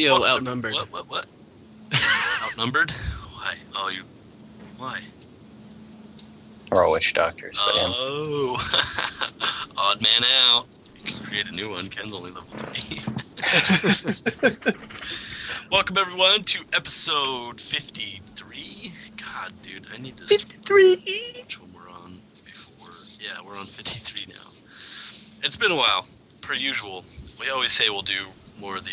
feel outnumbered. What? Outnumbered? Why? Oh, you... Why? We're all witch doctors, but him. Oh! Odd man out. You can create a new one. Ken's only level 3. Welcome, everyone, to episode 53. God, dude, I need to... 53! Which one we're on before... Yeah, we're on 53 now. It's been a while, per usual. We always say we'll do more of the...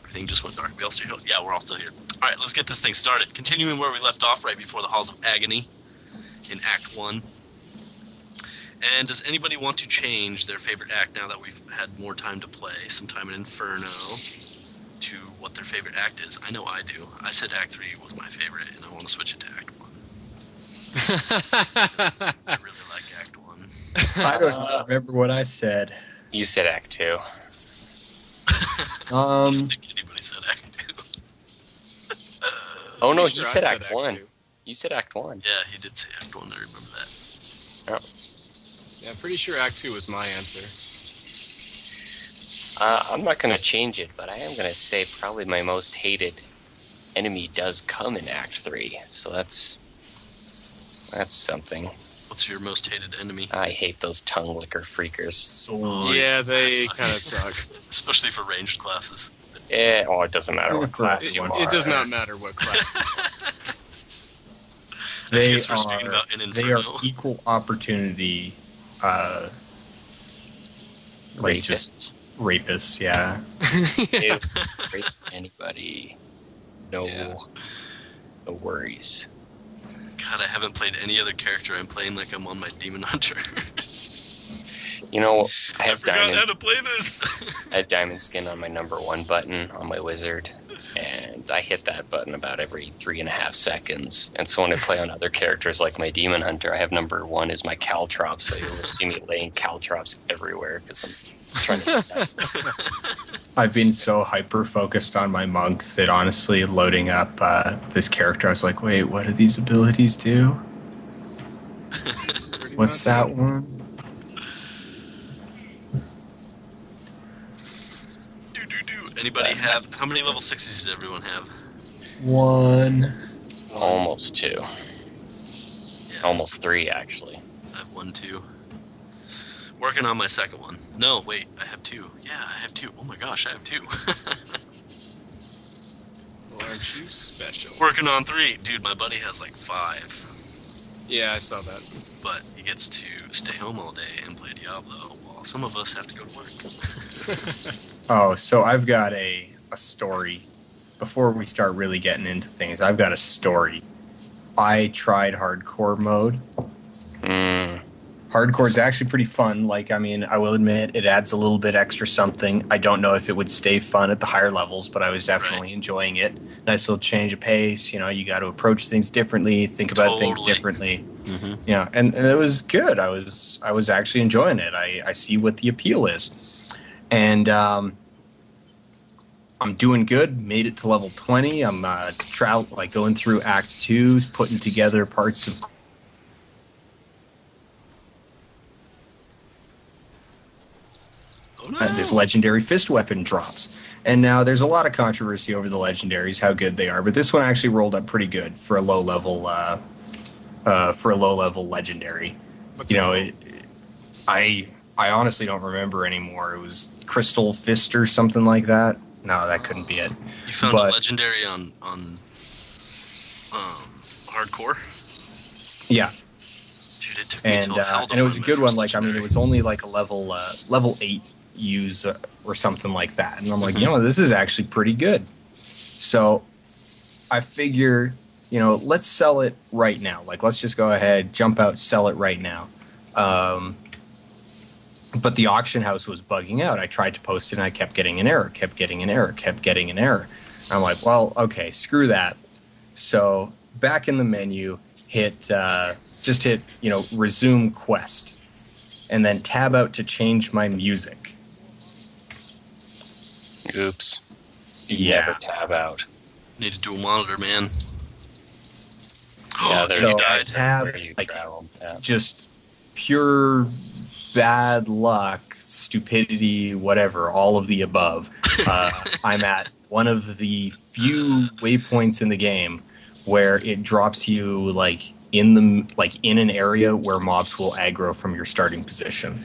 Everything just went dark. We all still here? Yeah, we're all still here. All right, let's get this thing started. Continuing where we left off right before the Halls of Agony in Act 1. And does anybody want to change their favorite act now that we've had more time to play, some time in Inferno, to what their favorite act is? I know I do. I said Act 3 was my favorite, and I want to switch it to Act 1. I really like Act 1. I don't remember what I said. You said Act 2. I don't think anybody said Act 2. Oh no, Sure, he I said said Act Act 1. 2. You said Act 1. Yeah, he did say Act 1. I remember that. Oh. Yeah, I'm pretty sure Act 2 was my answer. I'm not going to change it, but I am going to say probably my most hated enemy does come in Act 3. So that's something. What's your most hated enemy? I hate those tongue licker freakers. Yeah, they kind of suck. Especially for ranged classes. Yeah, it doesn't matter what class you are. It does not matter what class you are. I guess we're speaking about in They are Inferno. equal opportunity, like Rapists. just rapists. Yeah. They rape anybody. No, Yeah. no worries. God, I haven't played any other character. I'm playing like I'm on my Demon Hunter. You know, I I have forgot how diamond. to play this. I have diamond skin on my number 1 button on my wizard, and I hit that button about every 3.5 seconds. And so when I play on other characters like my Demon Hunter, I have number 1 as my Caltrops, so you'll see me laying Caltrops everywhere because I'm trying to hit that. I've been so hyper focused on my monk that honestly, loading up this character, I was like, wait, what do these abilities do? Pretty What's much that it. one? Anybody have... How many level 6s does everyone have? 1. Almost 2. Yeah, Almost 3, actually. I have 1, 2. Working on my second one. No, wait, I have 2. Yeah, I have 2. Oh my gosh, I have 2. Well, aren't you special? Working on 3. Dude, my buddy has like 5. Yeah, I saw that. But he gets to stay home all day and play Diablo, while some of us have to go to work. Oh, so I've got a story. Before we start really getting into things, I've got a story. I tried hardcore mode. Hardcore is actually pretty fun. Like, I mean, I will admit it adds a little bit extra something. I don't know if it would stay fun at the higher levels, but I was definitely enjoying it. Nice little change of pace. You know, you got to approach things differently, think about things Totally. differently. Mm-hmm. Yeah, and it was good. I was actually enjoying it. I see what the appeal is, and I'm doing good. Made it to level 20. I'm going through Act 2, putting together parts of Oh no! this legendary fist weapon drops. And now there's a lot of controversy over the legendaries, how good they are, but this one actually rolled up pretty good for a low level legendary. What's You it know, called? I honestly don't remember anymore. It was Crystal Fist or something like that. No, that couldn't be it. You found but- a legendary on hardcore? Yeah, Dude, it took me and till hell to and it was a find my good one. first Like, I mean, it legendary. was only like a level 8 use or something like that. And I'm like, Mhm. you know, this is actually pretty good. So I figure, you know, let's sell it right now. Like, let's just go ahead, jump out, sell it right now. But the auction house was bugging out. I tried to post it, and I kept getting an error, kept getting an error. I'm like, well, okay, screw that. So back in the menu, hit resume quest, and then tab out to change my music. Oops. You Yeah. never tab out. Need to do a monitor, man. Yeah, there So you I died. tab Where you like traveled. Yeah. just pure bad luck, stupidity, whatever, all of the above, I'm at one of the few waypoints in the game where it drops you in an area where mobs will aggro from your starting position.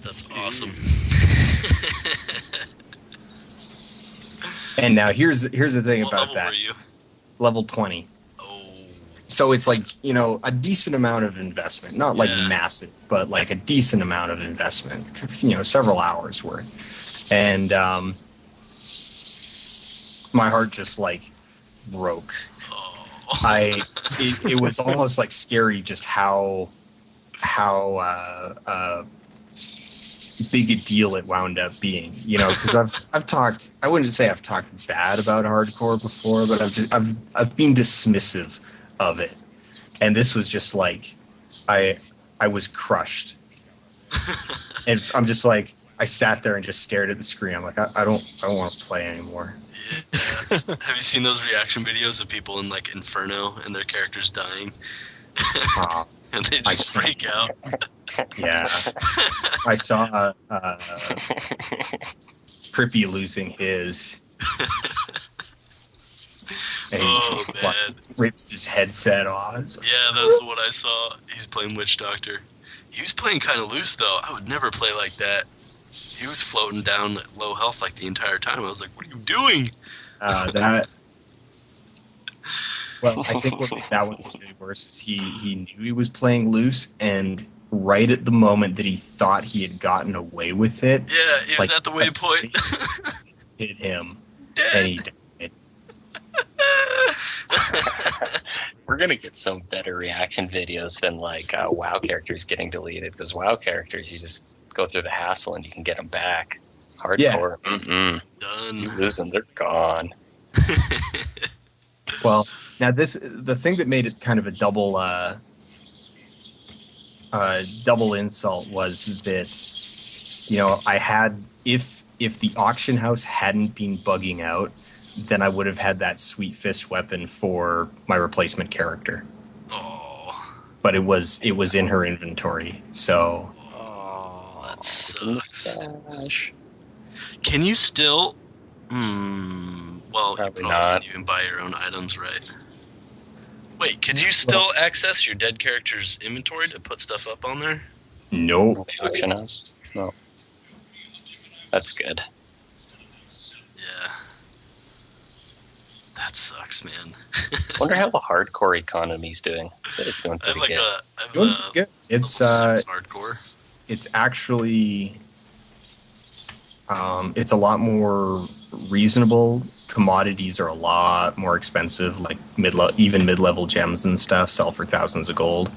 That's awesome. And now here's the thing What about level that. were you? Level 20. Oh. So it's a decent amount of investment, not massive, but a decent amount of investment, several hours worth. And my heart just broke. Oh. It was almost scary just how big a deal it wound up being, because I've talked, I wouldn't say I've talked bad about hardcore before, but I've been dismissive of it, and this was just I was crushed, and I'm just I sat there and just stared at the screen. I'm I don't want to play anymore. Yeah. Have you seen those reaction videos of people in Inferno and their characters dying? And they just freak out. Yeah. I saw Trippy losing his. And oh, he man. rips his headset off. Yeah, that's what I saw. He's playing Witch Doctor. He was playing kind of loose, though. I would never play like that. He was floating down at low health the entire time. I was like, what are you doing? Well, I think what that one was really worse is he knew he was playing loose, and right at the moment that he thought he had gotten away with it, yeah, he was at the waypoint. hit him, Dead. and he died. We're gonna get some better reaction videos than WoW characters getting deleted, because WoW characters, you just go through the hassle and you can get them back. Hardcore, Done. You lose them, they're gone. Well, now the thing that made it kind of a double insult was that I had if the auction house hadn't been bugging out, then I would have had that sweet fist weapon for my replacement character. Oh. But it was in her inventory, so. Oh, that sucks. Gosh. Can you still? Well, Probably you not. can't even buy your own items, right? Wait, could you still access your dead character's inventory to put stuff up on there? Nope. The auction house? No. That's good. Yeah. That sucks, man. Wonder how the hardcore economy's doing. It's doing I have pretty good. Good. It's level 6 hardcore. It's actually it's a lot more reasonable. Commodities are a lot more expensive, even mid-level gems and stuff sell for thousands of gold.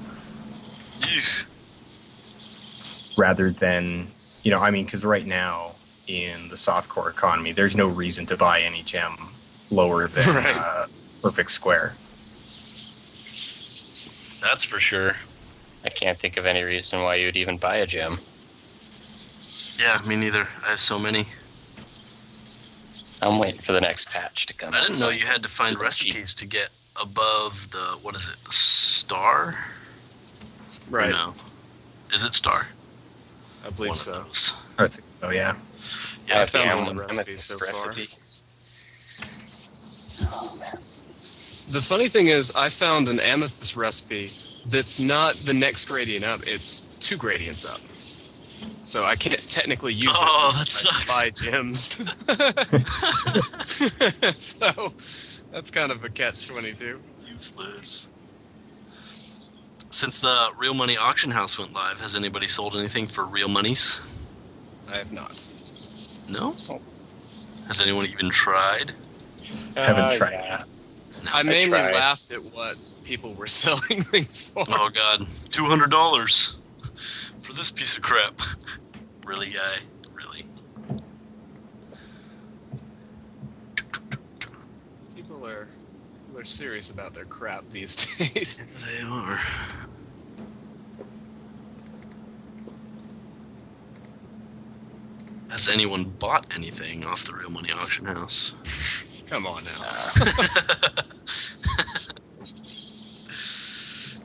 Eesh. Rather than, because right now in the softcore economy, there's no reason to buy any gem lower than Right. perfect square. That's for sure. I can't think of any reason why you'd even buy a gem. Yeah, me neither. I have so many. I'm waiting for the next patch to come. I didn't know you had to find recipes to get above the, what is it, the star? Right. Or no. Is it star? I believe One so. of those. I think so, yeah. Yeah, I found am- one I'm recipe at so this far. recipe. Oh, man. The funny thing is, I found an amethyst recipe that's not the next gradient up, it's 2 gradients up. So I can't technically use Oh, it. that sucks. Buy gems. So that's kind of a catch-22. Useless. Since the Real Money Auction House went live, has anybody sold anything for real monies? I have not. No? Has anyone even tried? Haven't tried. Yeah. I mainly tried. laughed at what people were selling things for. Oh god, $200 for this piece of crap. Really, guy? Really? People are serious about their crap these days. They are. Has anyone bought anything off the Real Money Auction House? Come on now.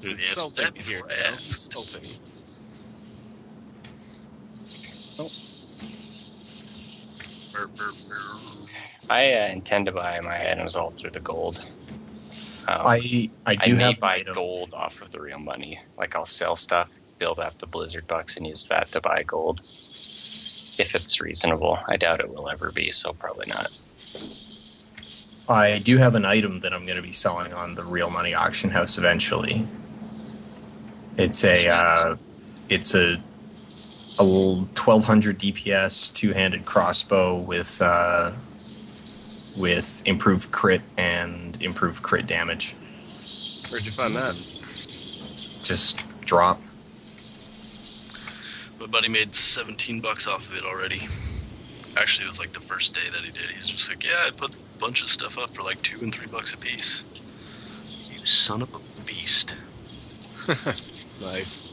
Dude, Insulting that'd be here, rad. Insulting. I intend to buy my items all through the gold. I I do may have buy an item. gold off of the real money. Like I'll sell stuff, build up the Blizzard bucks, and use that to buy gold. If it's reasonable. I doubt it will ever be, so probably not. I do have an item that I'm going to be selling on the real money auction house eventually. It's a 1200 DPS two-handed crossbow with improved crit and improved crit damage. Where'd you find that? Just drop. My buddy made $17 off of it already. Actually, it was like the first day that he did. He's just like, yeah, I put a bunch of stuff up for like $2 and $3 a piece. You son of a beast. Nice.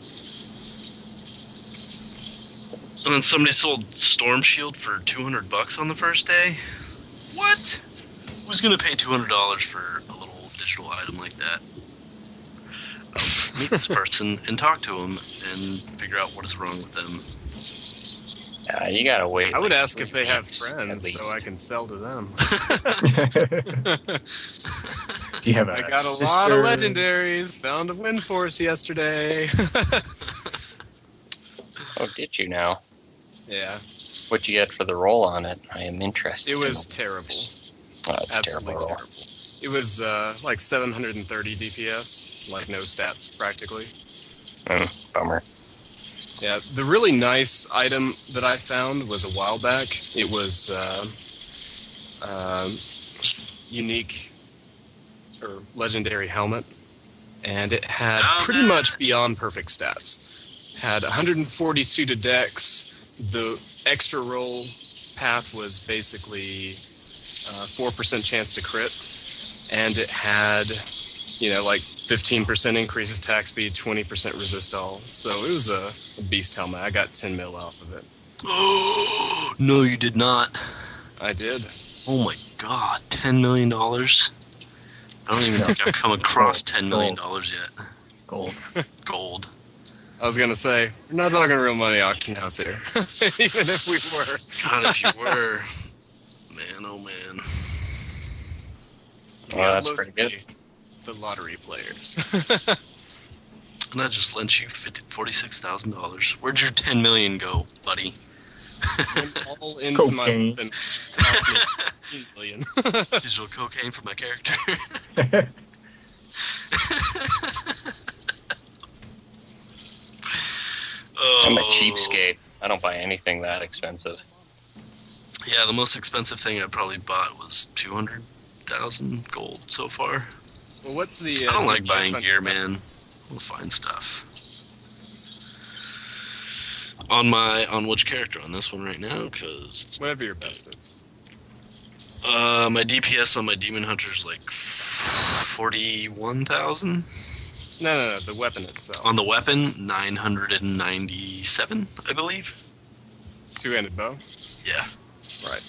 And then somebody sold Storm Shield for $200 on the first day. What? Who's gonna pay $200 for a little digital item like that? I'll meet this person and talk to them and figure out what is wrong with them. You gotta wait. I would like ask 3 if they have weeks, friends at least. so I can sell to them. Do you have a I got a sister? lot of legendaries. Found a wind force yesterday. Oh, did you now? Yeah, What'd you get for the roll on it? I am interested. it was terrible. Oh, it's Absolutely terrible. terrible. It was like 730 DPS, like no stats practically. Bummer. Yeah, the really nice item that I found was a while back. It was unique or legendary helmet, and it had pretty much beyond perfect stats. Had 142 to dex. The extra roll path was basically 4% chance to crit, and it had, like 15% increase attack speed, 20% resist all. So it was a beast helmet. I got 10 mil off of it. Oh, no, you did not. I did. Oh my god, $10 million? I don't even think I've come across $10 million yet. Gold. Gold. I was gonna say, we're not talking real money auction house here. Even if we were. God, if you were. Man, oh man. Well, that's pretty good. The lottery players. And that just lent you $46,000. Where'd your $10 million go, buddy? Went all into my Cocaine. weapon, which cost me $15 million. Digital cocaine for my character. I'm a cheapskate. I don't buy anything that expensive. Yeah, the most expensive thing I probably bought was 200,000 gold so far. Well, what's the? I don't like DPS buying on gear, your man. weapons? We'll find stuff. On which character? On this one right now? Because Whatever your best is. my DPS on my Demon Hunter is like 41,000. No, the weapon itself. On the weapon, 997, I believe. Two-handed bow. Yeah. Right.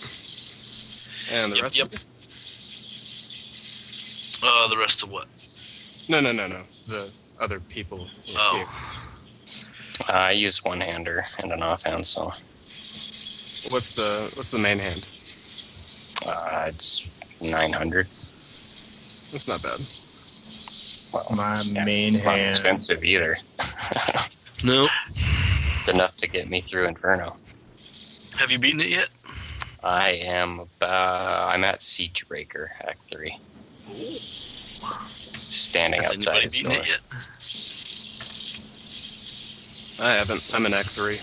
And the rest. Yep. Of it? The rest of what? No. The other people. With Oh. you. I use one-hander and an offhand, so What's the main hand? it's 900. That's not bad. Well, My yeah, main not hand. expensive either. No. Enough to get me through Inferno. Have you beaten it yet? I'm at Siegebreaker, Act 3. Standing Has outside anybody his beaten door. it yet? I haven't. I'm in Act 3.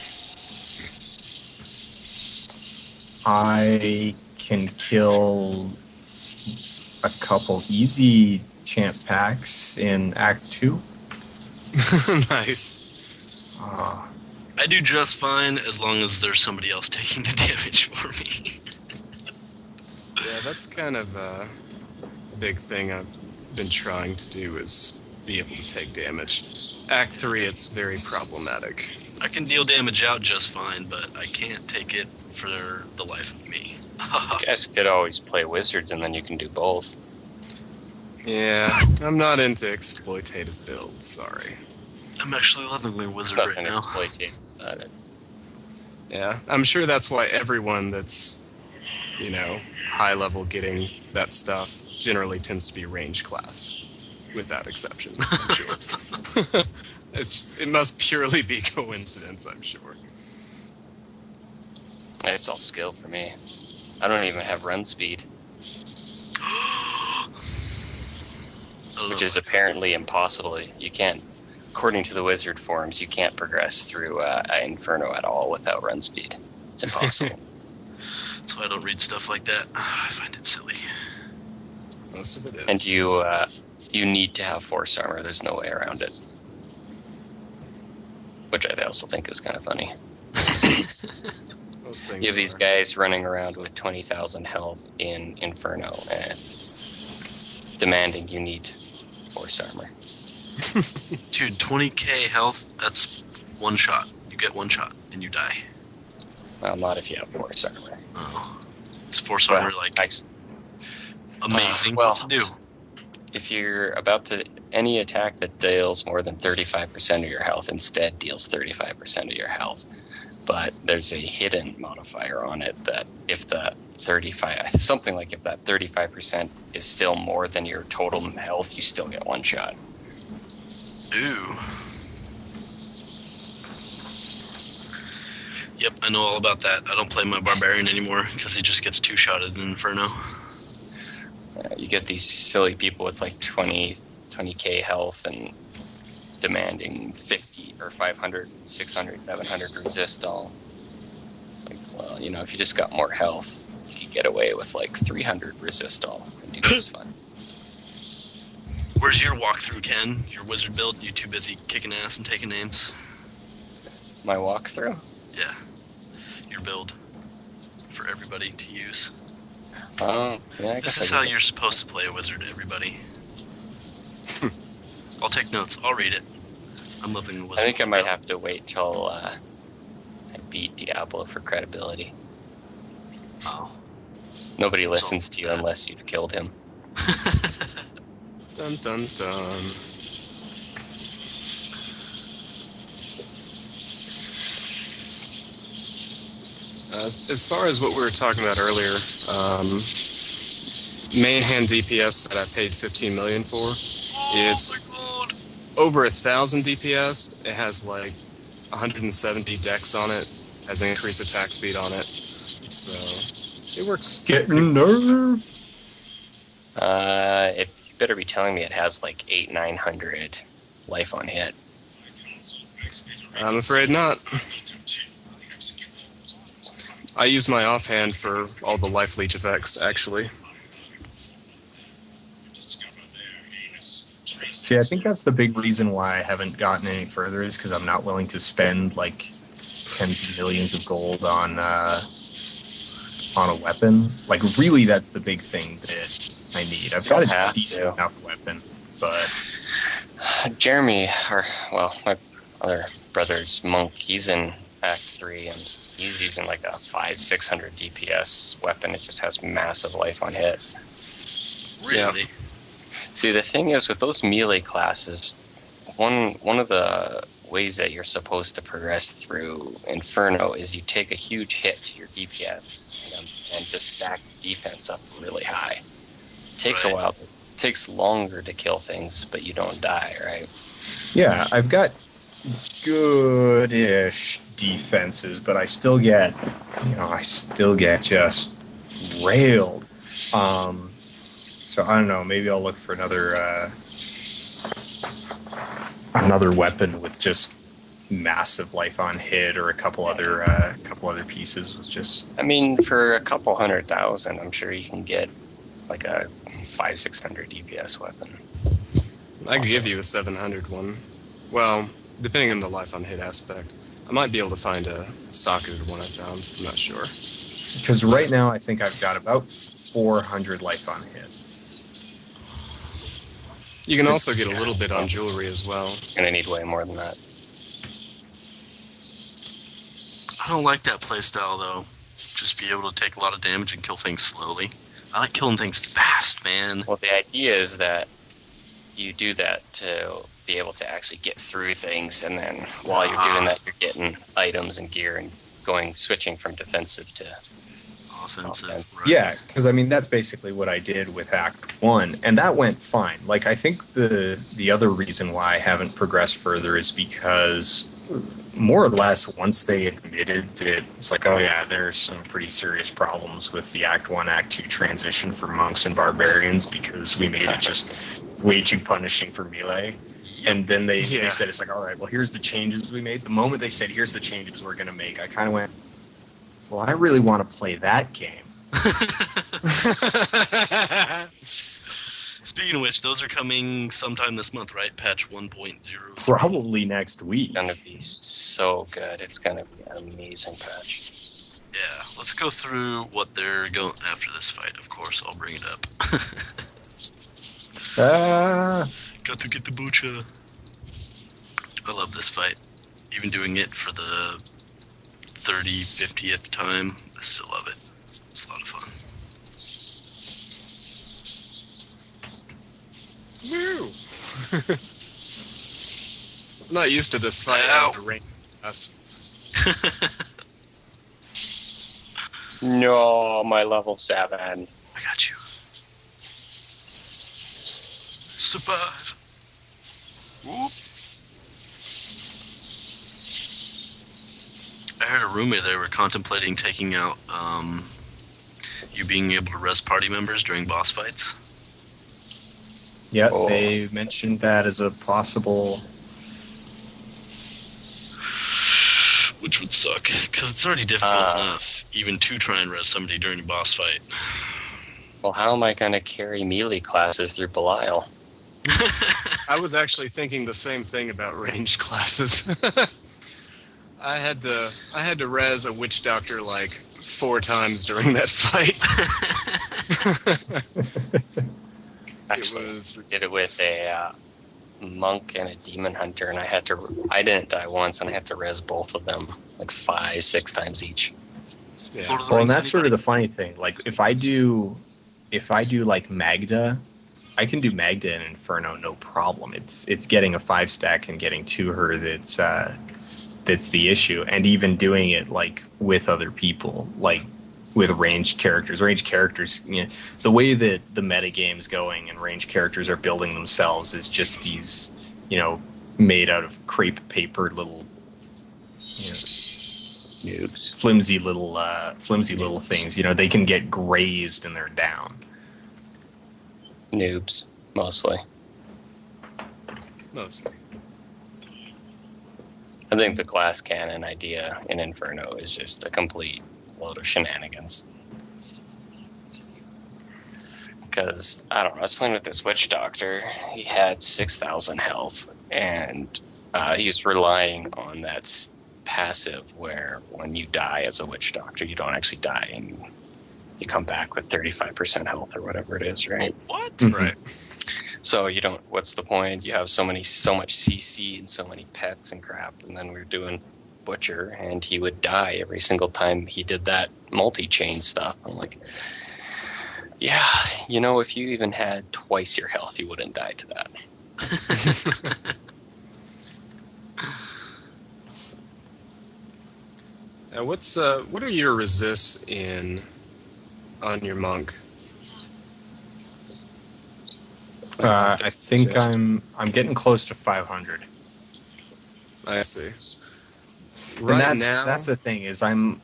I can kill a couple easy champ packs in Act 2. Nice. I do just fine as long as there's somebody else taking the damage for me. Yeah, that's kind of a big thing I've been trying to do is be able to take damage. Act 3, it's very problematic. I can deal damage out just fine, but I can't take it for the life of me. You guys could always play wizards, and then you can do both. Yeah, I'm not into exploitative builds, sorry. I'm actually loving my wizard Nothing right now. exploitative about it. Yeah, I'm sure that's why everyone that's, high level getting that stuff generally tends to be range class, without exception, I'm sure. It must purely be coincidence, I'm sure. It's all skill for me. I don't even have run speed, which is apparently impossible. You can't, according to the wizard forums, you can't progress through Inferno at all without run speed. It's impossible. That's why I don't read stuff like that. I find it silly. Most of it is. And you need to have force armor. There's no way around it. Which I also think is kind of funny. Most things You have these are. guys running around with 20,000 health in Inferno and demanding you need force armor. Dude, 20k health, that's one shot. You get one shot and you die. Well, not if you have force armor. Oh. Is force armor amazing? well, What's it do? If you're about to... Any attack that deals more than 35% of your health instead deals 35% of your health. But there's a hidden modifier on it that if the 35% is still more than your total health, you still get one shot. Ooh. Yep, I know all about that. I don't play my barbarian anymore because he just gets two-shotted in Inferno. You get these silly people with like 20k health and demanding 50 or 500, 600, 700 resist all. It's like, well, if you just got more health, you could get away with like 300 resist all and do this fun. Where's your walkthrough, Ken? Your wizard build? You too busy kicking ass and taking names? My walkthrough? Yeah. Your build for everybody to use. Oh, yeah. This is how you're supposed to play a wizard, everybody. I'll take notes. I'll read it. I'm loving the wizard. I think I might have to wait till I beat Diablo for credibility. Oh. Nobody listens to you unless you've killed him. Dun dun dun. As far as what we were talking about earlier, main hand DPS that I paid $15 million for, it's over 1,000 DPS. It has like 170 dex on it, has increased attack speed on it, so it works. Getting nerfed. It better be telling me it has like 900 life on hit. I'm afraid not. I use my offhand for all the life leech effects, actually. See, I think that's the big reason why I haven't gotten any further is because I'm not willing to spend like tens of millions of gold on a weapon. Like, really, that's the big thing that I need. I've got a decent enough weapon, but Jeremy, my other brother's monk, he's in Act 3, and he's using like a 500-600 DPS weapon. It just has massive life on hit. Really? Yeah. See, the thing is, with those melee classes, one of the ways that you're supposed to progress through Inferno is you take a huge hit to your DPS and just stack defense up really high. It takes a while. It takes longer to kill things, but you don't die, right? Yeah, I've got good-ish defenses, but I still get just railed. So I don't know. Maybe I'll look for another weapon with just massive life on hit, or a couple other pieces with just. I mean, for a couple 100,000, I'm sure you can get like a 500-600 DPS weapon. I could give you a 700 one. Well, depending on the life on hit aspect, I might be able to find a socketed one I found. I'm not sure. Because right now I think I've got about 400 life on hit. You can also get a little bit on jewelry as well. You're gonna need way more than that. I don't like that playstyle, though. Just be able to take a lot of damage and kill things slowly. I like killing things fast, man. Well, the idea is that you do that to be able to actually get through things, and then while you're doing that, you're getting items and gear and switching from defensive to offensive. offense. Right. Yeah, because I mean that's basically what I did with Act 1, and that went fine. Like I think the other reason why I haven't progressed further is because more or less once they admitted that it's like, oh yeah, there's some pretty serious problems with the Act 1 Act 2 transition for monks and barbarians because we made it just way too punishing for melee. And then they said, it's like, all right, well, here's the changes we made. The moment they said, here's the changes we're going to make, I kind of went, well, I really want to play that game. Speaking of which, those are coming sometime this month, right? Patch 1.0. Probably next week. It's gonna be so good. It's gonna be an amazing patch. Yeah, let's go through what they're going after this fight. Of course, I'll bring it up. Got to get the bucha. I love this fight. Even doing it for the 50th time, I still love it. It's a lot of fun. Woo! I'm not used to this fight as a rank class. No, my level 7. I got you. Survive. Whoop. I heard a rumor they were contemplating taking out you being able to res party members during boss fights. Yeah, Oh. they mentioned that as a possible. Which would suck, because it's already difficult enough even to try and res somebody during a boss fight. Well, how am I gonna carry melee classes through Belial? I was actually thinking the same thing about ranged classes. I had to res a witch doctor like 4 times during that fight. Actually, did it with a monk and a demon hunter, and I didn't die once, and I had to res both of them like 5-6 times each. Yeah. Lord of the Well, and Rings, that's sort of anybody? the funny thing. Like, if I do like Magda, I can do Magda and Inferno no problem. It's getting a 5-stack and getting to her that's the issue, and even doing it like with other people, like with ranged characters. Ranged characters, you know, the way that the meta game's going and ranged characters are building themselves is just these, you know, made out of crepe paper little, you know, flimsy little things. You know, they can get grazed and they're down. Noobs, mostly. Mostly. I think the glass cannon idea in Inferno is just a complete load of shenanigans. Because, I don't know, I was playing with this witch doctor. He had 6,000 health, and he's relying on that passive where when you die as a witch doctor, you don't actually die, and you come back with 35% health or whatever it is, right? What? Mhm. Right. So you don't. What's the point? You have so much CC and so many pets and crap, and then we're doing Butcher, and he would die every single time he did that multi-chain stuff. I'm like, yeah, you know, if you even had twice your health, you wouldn't die to that. Now, what are your resists on your monk? I think I'm getting close to 500. I see. And that's the thing is I'm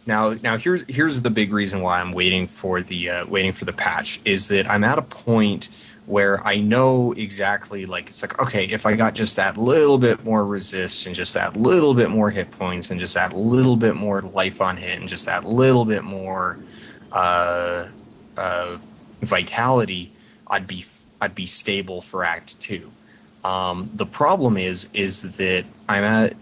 now here's the big reason why I'm waiting for the patch is that I'm at a point where I know exactly, like, it's like, okay, if I got just that little bit more resist and just that little bit more hit points and just that little bit more life on hit and just that little bit more vitality, I'd be stable for Act 2. The problem is that I'm at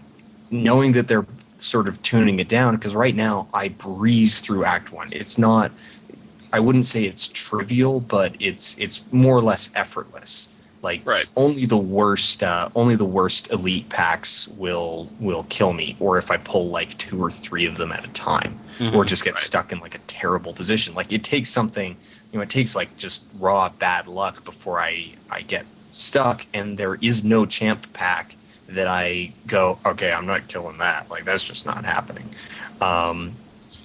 knowing that they're sort of tuning it down, because right now I breeze through Act 1. It's not, I wouldn't say it's trivial, but it's more or less effortless. Like, Right. only the worst elite packs will kill me, or if I pull like 2 or 3 of them at a time, or just get stuck in like a terrible position. Like, it takes something, you know, it takes like just raw bad luck before I get stuck, and there is no champ pack that I go, okay, I'm not killing that. Like, that's just not happening.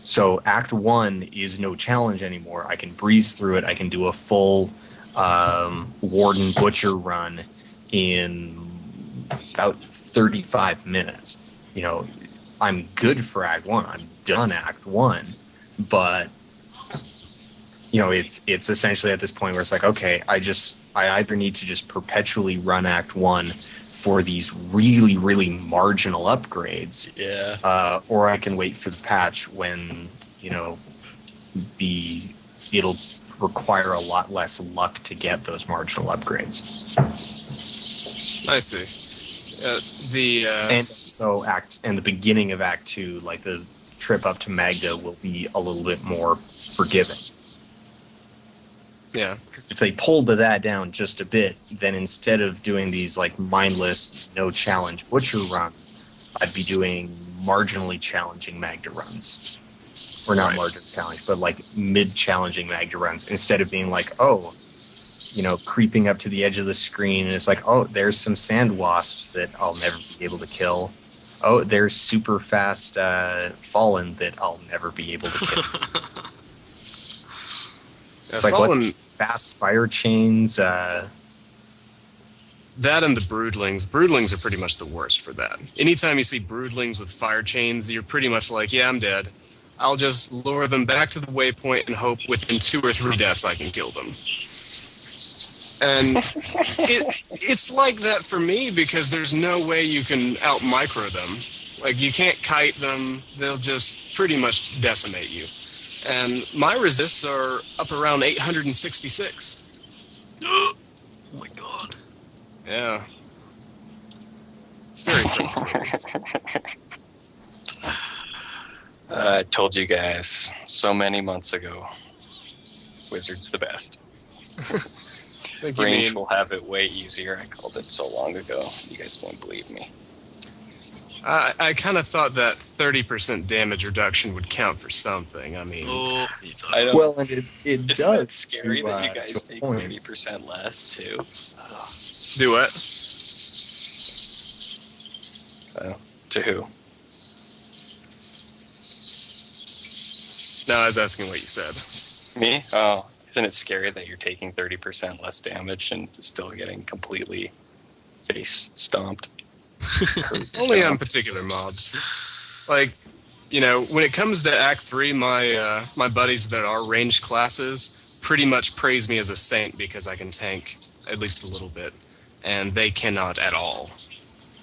So Act 1 is no challenge anymore. I can breeze through it. I can do a full Warden Butcher run in about 35 minutes. You know, I'm good for Act 1. I'm done Act 1. But, you know, it's essentially at this point where it's like, okay, I either need to just perpetually run Act 1 for these really, really marginal upgrades. Yeah. Or I can wait for the patch when, you know, it'll require a lot less luck to get those marginal upgrades. I see. And so the beginning of Act 2, like the trip up to Magda, will be a little bit more forgiving. Yeah. Because if they pulled that down just a bit, then instead of doing these like mindless, no challenge Butcher runs, I'd be doing marginally challenging Magda runs. Or not marginally challenged, but like mid-challenging Magda runs, instead of being like, oh, you know, creeping up to the edge of the screen, and it's like, oh, there's some sand wasps that I'll never be able to kill. Oh, there's super fast Fallen that I'll never be able to kill. It's like, Fallen, what's fast fire chains? That and the broodlings. Broodlings are pretty much the worst for that. Anytime you see broodlings with fire chains, you're pretty much like, yeah, I'm dead. I'll just lure them back to the waypoint and hope within 2 or 3 deaths I can kill them. And it's like that for me because there's no way you can out-micro them. Like, you can't kite them. They'll just pretty much decimate you. And my resists are up around 866. Oh my god. Yeah. It's very frustrating. I told you guys so many months ago, Wizard's the best. Range will have it way easier. I called it so long ago. You guys won't believe me. I kind of thought that 30% damage reduction would count for something. I mean, I don't, well, and it it's does. scary that you guys take 30% less too. Do what? To who? No, I was asking what you said. Me? Oh, isn't it scary that you're taking 30% less damage and still getting completely face stomped? Only on particular mobs. Like, you know, when it comes to Act 3, my buddies that are ranged classes pretty much praise me as a saint because I can tank at least a little bit, and they cannot at all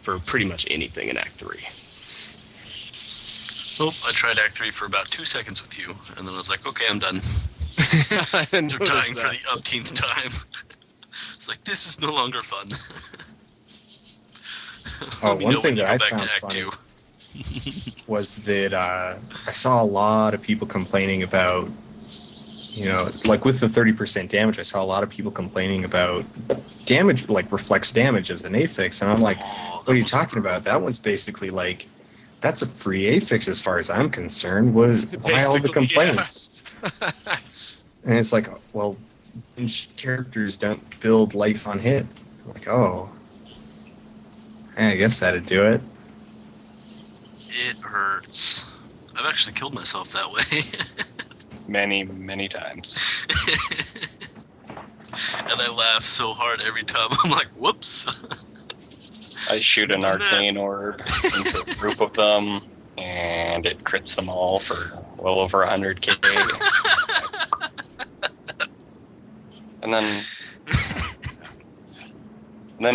for pretty much anything in Act 3. Nope, I tried Act 3 for about 2 seconds with you, and then I was like, okay, I'm done. I They're dying for the umpteenth time. It's like, this is no longer fun. One thing that I found funny was that I saw a lot of people complaining about, you know, like with the 30% damage, I saw a lot of people complaining about damage, like reflex damage as an affix, and I'm like, what are you talking about? That one's basically like, that's a free affix as far as I'm concerned. Why all the complaints? Yeah. And it's like, well, characters don't build life on hit. I'm like, oh, I guess that'd do it. It hurts. I've actually killed myself that way. Many, many times. And I laugh so hard every time. I'm like, whoops. I shoot an arcane orb into a group of them, and it crits them all for well over 100k. And then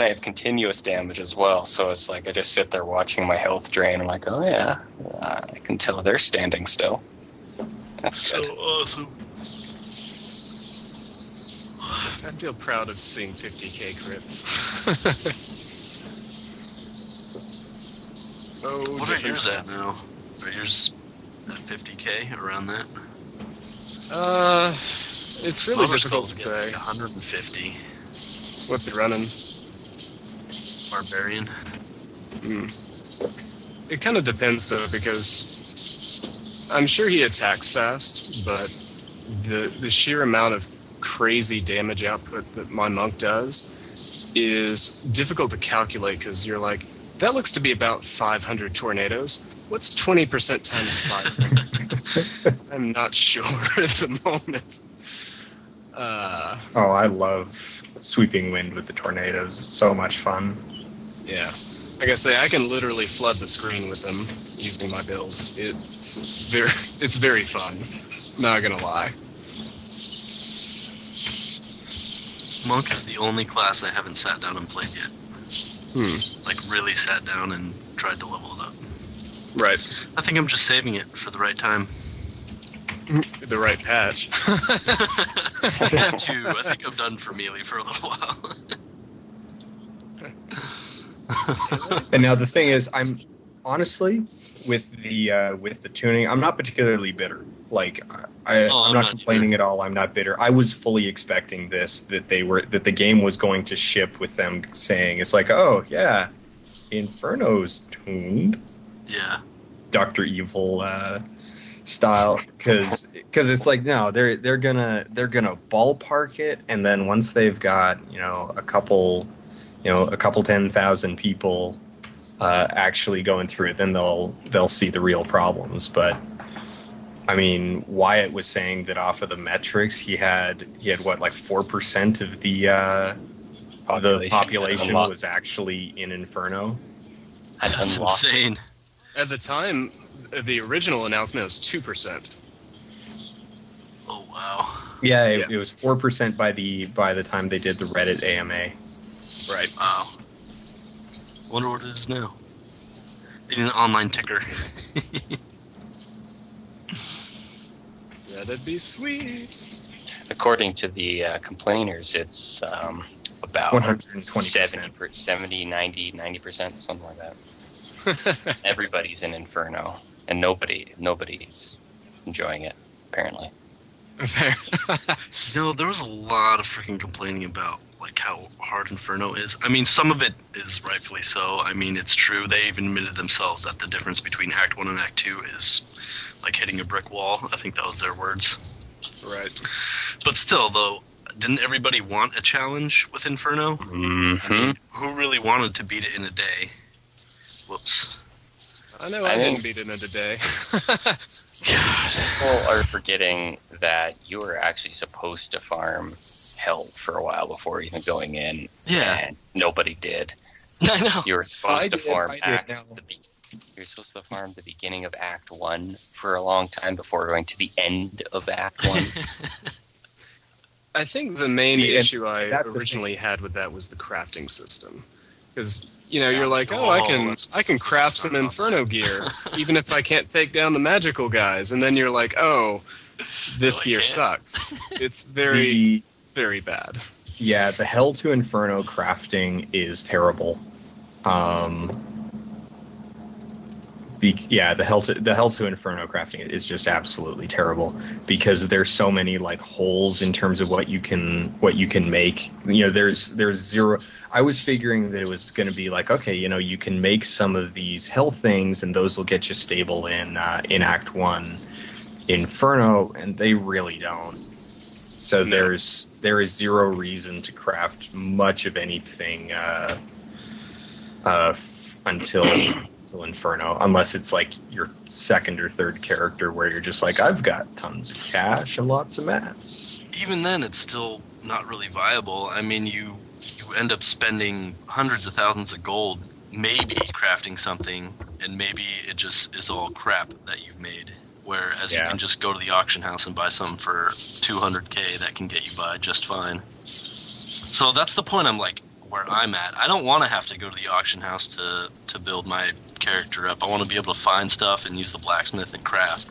I have continuous damage as well, so it's like I just sit there watching my health drain. I'm like, oh yeah, I can tell they're standing still. That's so good. awesome. I feel proud of seeing 50k crits. What are yours at now? Are yours at 50k, around that? It's really difficult to say. Like 150. What's it running? Barbarian. It kind of depends though, because I'm sure he attacks fast, but the sheer amount of crazy damage output that my monk does is difficult to calculate, because you're like, That looks to be about 500 tornadoes. What's 20% times 500? I'm not sure at the moment. Oh, I love sweeping wind with the tornadoes. It's so much fun. Yeah. Like I say, I can literally flood the screen with them using my build. It's very fun. Not gonna lie. Monk is the only class I haven't sat down and played yet. Like, really sat down and tried to level it up. Right. I think I'm just saving it for the right time. The right patch. That too. I think I'm done for melee for a little while. And now the thing is, I'm honestly with the tuning, I'm not particularly bitter. Like I'm not complaining at all. I'm not bitter. I was fully expecting that the game was going to ship with them saying it's like, oh yeah, Inferno's tuned. Yeah. Dr. Evil style, because it's like, no, they're gonna ballpark it, and then once they've got a couple 10,000 people actually going through it, then they'll see the real problems. But I mean, Wyatt was saying that off of the metrics, he had what, like 4% of the population was actually in Inferno. That's insane. At the time, the original announcement was 2%. Oh wow. Yeah, it was 4% by the time they did the Reddit AMA. Right. Wow. Wonder what it is now. They need an online ticker. That'd be sweet. According to the complainers, it's about 120%. 70, 90, 90%, something like that. Everybody's in Inferno, and nobody's enjoying it, apparently. There was a lot of freaking complaining about like how hard Inferno is. I mean, some of it is rightfully so. I mean, it's true. They even admitted themselves that the difference between Act 1 and Act 2 is like hitting a brick wall. I think that was their words. Right. But still, though, didn't everybody want a challenge with Inferno? Mm-hmm. I mean, who really wanted to beat it in a day? Whoops. I know I didn't beat it in a day. God. People are forgetting that you were actually supposed to farm hell for a while before even going in. Yeah. And nobody did. I know. You were supposed to farm the beginning of Act 1 for a long time before going to the end of Act 1. I think the main issue I originally had with that was the crafting system. Because, you're like, I can craft some Inferno gear, even if I can't take down the magical guys. And then you're like, oh, this gear sucks. It's very bad. Yeah, the Hell to Inferno crafting is terrible. The Hell to Inferno crafting is just absolutely terrible because there's so many like holes in terms of what you can make. There's zero. I was figuring that it was going to be like, okay, you can make some of these hell things and those will get you stable in Act 1 Inferno, and they really don't. So there is zero reason to craft much of anything until Inferno, unless it's like your second or third character where you're just like, I've got tons of cash and lots of mats. Even then, it's still not really viable. I mean, you end up spending hundreds of thousands of gold, maybe crafting something, and maybe it just is all crap that you've made. Whereas you can just go to the auction house and buy something for 200k that can get you by just fine. So that's the point where I'm at. I don't want to have to go to the auction house to build my character up. I want to be able to find stuff and use the blacksmith and craft.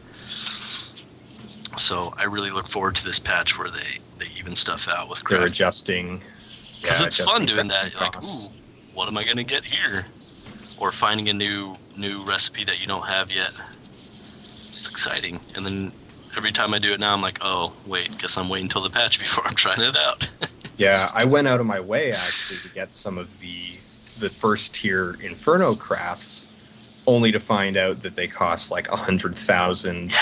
So I really look forward to this patch where they even stuff out with craft. They're adjusting. Because it's fun doing that. You're like, ooh, what am I going to get here? Or finding a new recipe that you don't have yet. It's exciting. And then every time I do it now, I'm like, oh, wait, guess I'm waiting until the patch before I'm trying it out. Yeah, I went out of my way, actually, to get some of the first tier Inferno crafts, only to find out that they cost like 100,000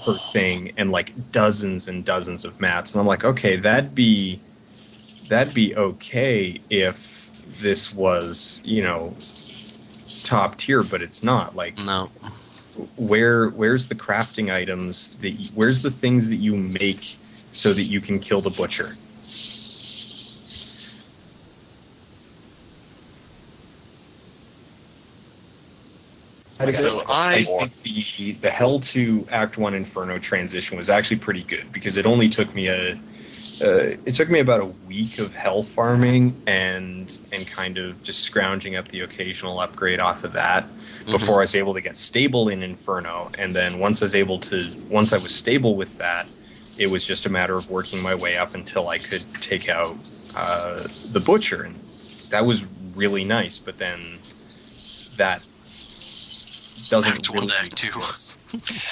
per thing and like dozens and dozens of mats. And I'm like, okay, that'd be okay if this was, top tier, but it's not. Like, No. where's the crafting items where's the things that you make so that you can kill the butcher? So I think the Hell to Act 1 Inferno transition was actually pretty good, because it only took me about a week of hell farming and kind of just scrounging up the occasional upgrade off of that before I was able to get stable in Inferno. And then once I was stable with that, it was just a matter of working my way up until I could take out the Butcher. And that was really nice, but then that doesn't Act 1 really to Act 2.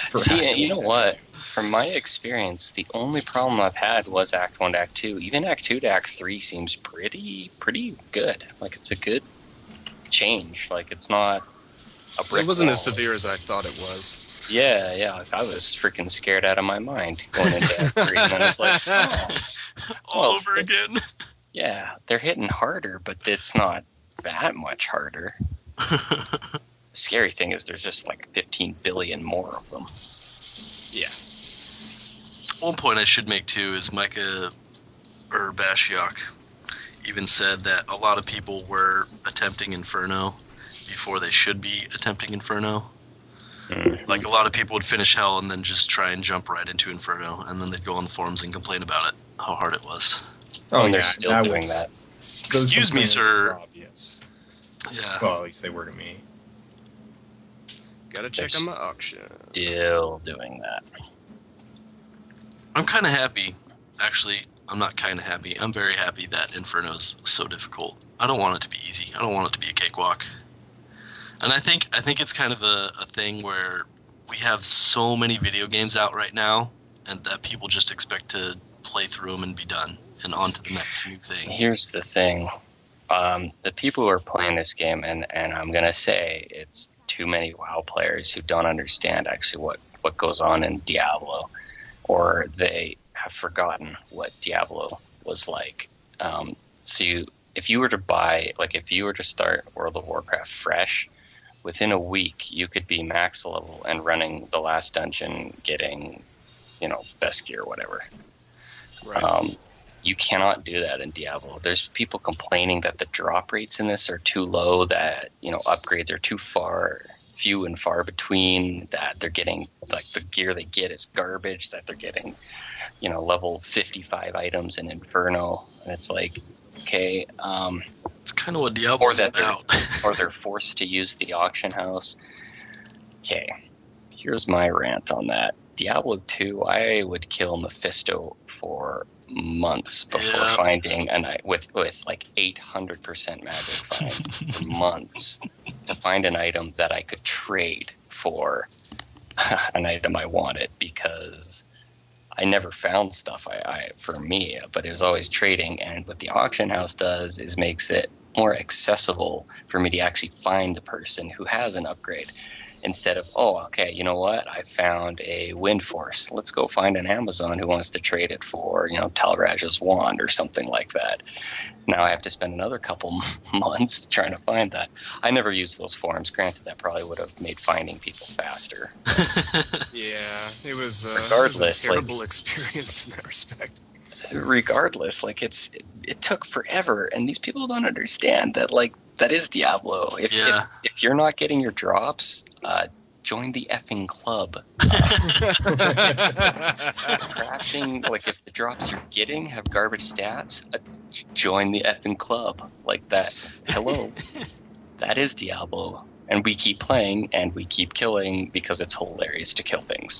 for See, Act you know 1. what? From my experience, the only problem I've had was Act 1 to Act 2. Even Act 2 to Act 3 seems pretty good. Like, it's a good change. Like, it's not a brick It wasn't wall. as severe as I thought it was. Yeah. I was freaking scared out of my mind going into Act 3. And then it's like, All over again. Yeah, they're hitting harder, but it's not that much harder. The scary thing is there's just like 15 billion more of them. Yeah. One point I should make too is Micah or Bashiok even said that a lot of people were attempting Inferno before they should be attempting Inferno. Like, a lot of people would finish Hell and then just try and jump right into Inferno, and then they'd go on the forums and complain about it, how hard it was. Oh, And yeah, they're still that doing was, that. those Excuse me, complaints sir. were obvious. Yeah. Well, at least they were to me. Gotta check on my auction. Still doing that. I'm kind of happy. Actually, I'm not kind of happy. I'm very happy that Inferno's so difficult. I don't want it to be easy. I don't want it to be a cakewalk. And I think it's kind of a thing where we have so many video games out right now, and that people just expect to play through them and be done, and on to the next new thing. Here's the thing. The people who are playing this game, and I'm going to say it's too many WoW players who don't understand actually what goes on in Diablo, or they have forgotten what Diablo was like. If you were to start World of Warcraft fresh, within a week you could be max level and running the last dungeon, getting, best gear or whatever. Right. You cannot do that in Diablo. There's people complaining that the drop rates in this are too low, that, upgrades are too few and far between, that they're getting, like, the gear they get is garbage, that they're getting, level 55 items in Inferno. And it's like, okay, It's kind of what Diablo's about. or they're forced to use the auction house. Okay, here's my rant on that. Diablo 2, I would kill Mephisto for months before finding with like 800% magic find for months to find an item that I could trade for an item I wanted, because I never found stuff for me, but it was always trading. And what the auction house does is makes it more accessible for me to actually find the person who has an upgrade, instead of, you know what, I found a Wind Force. Let's go find an Amazon who wants to trade it for, Talraj's wand or something like that. Now I have to spend another couple months trying to find that. I never used those forums. Granted, that probably would have made finding people faster. Yeah, it was a terrible experience in that respect. Regardless, it took forever, and these people don't understand that, that is Diablo. If you're not getting your drops, join the effing club. Crafting, if the drops you're getting have garbage stats, join the effing club. Like that. Hello, that is Diablo, and we keep playing and we keep killing because it's hilarious to kill things.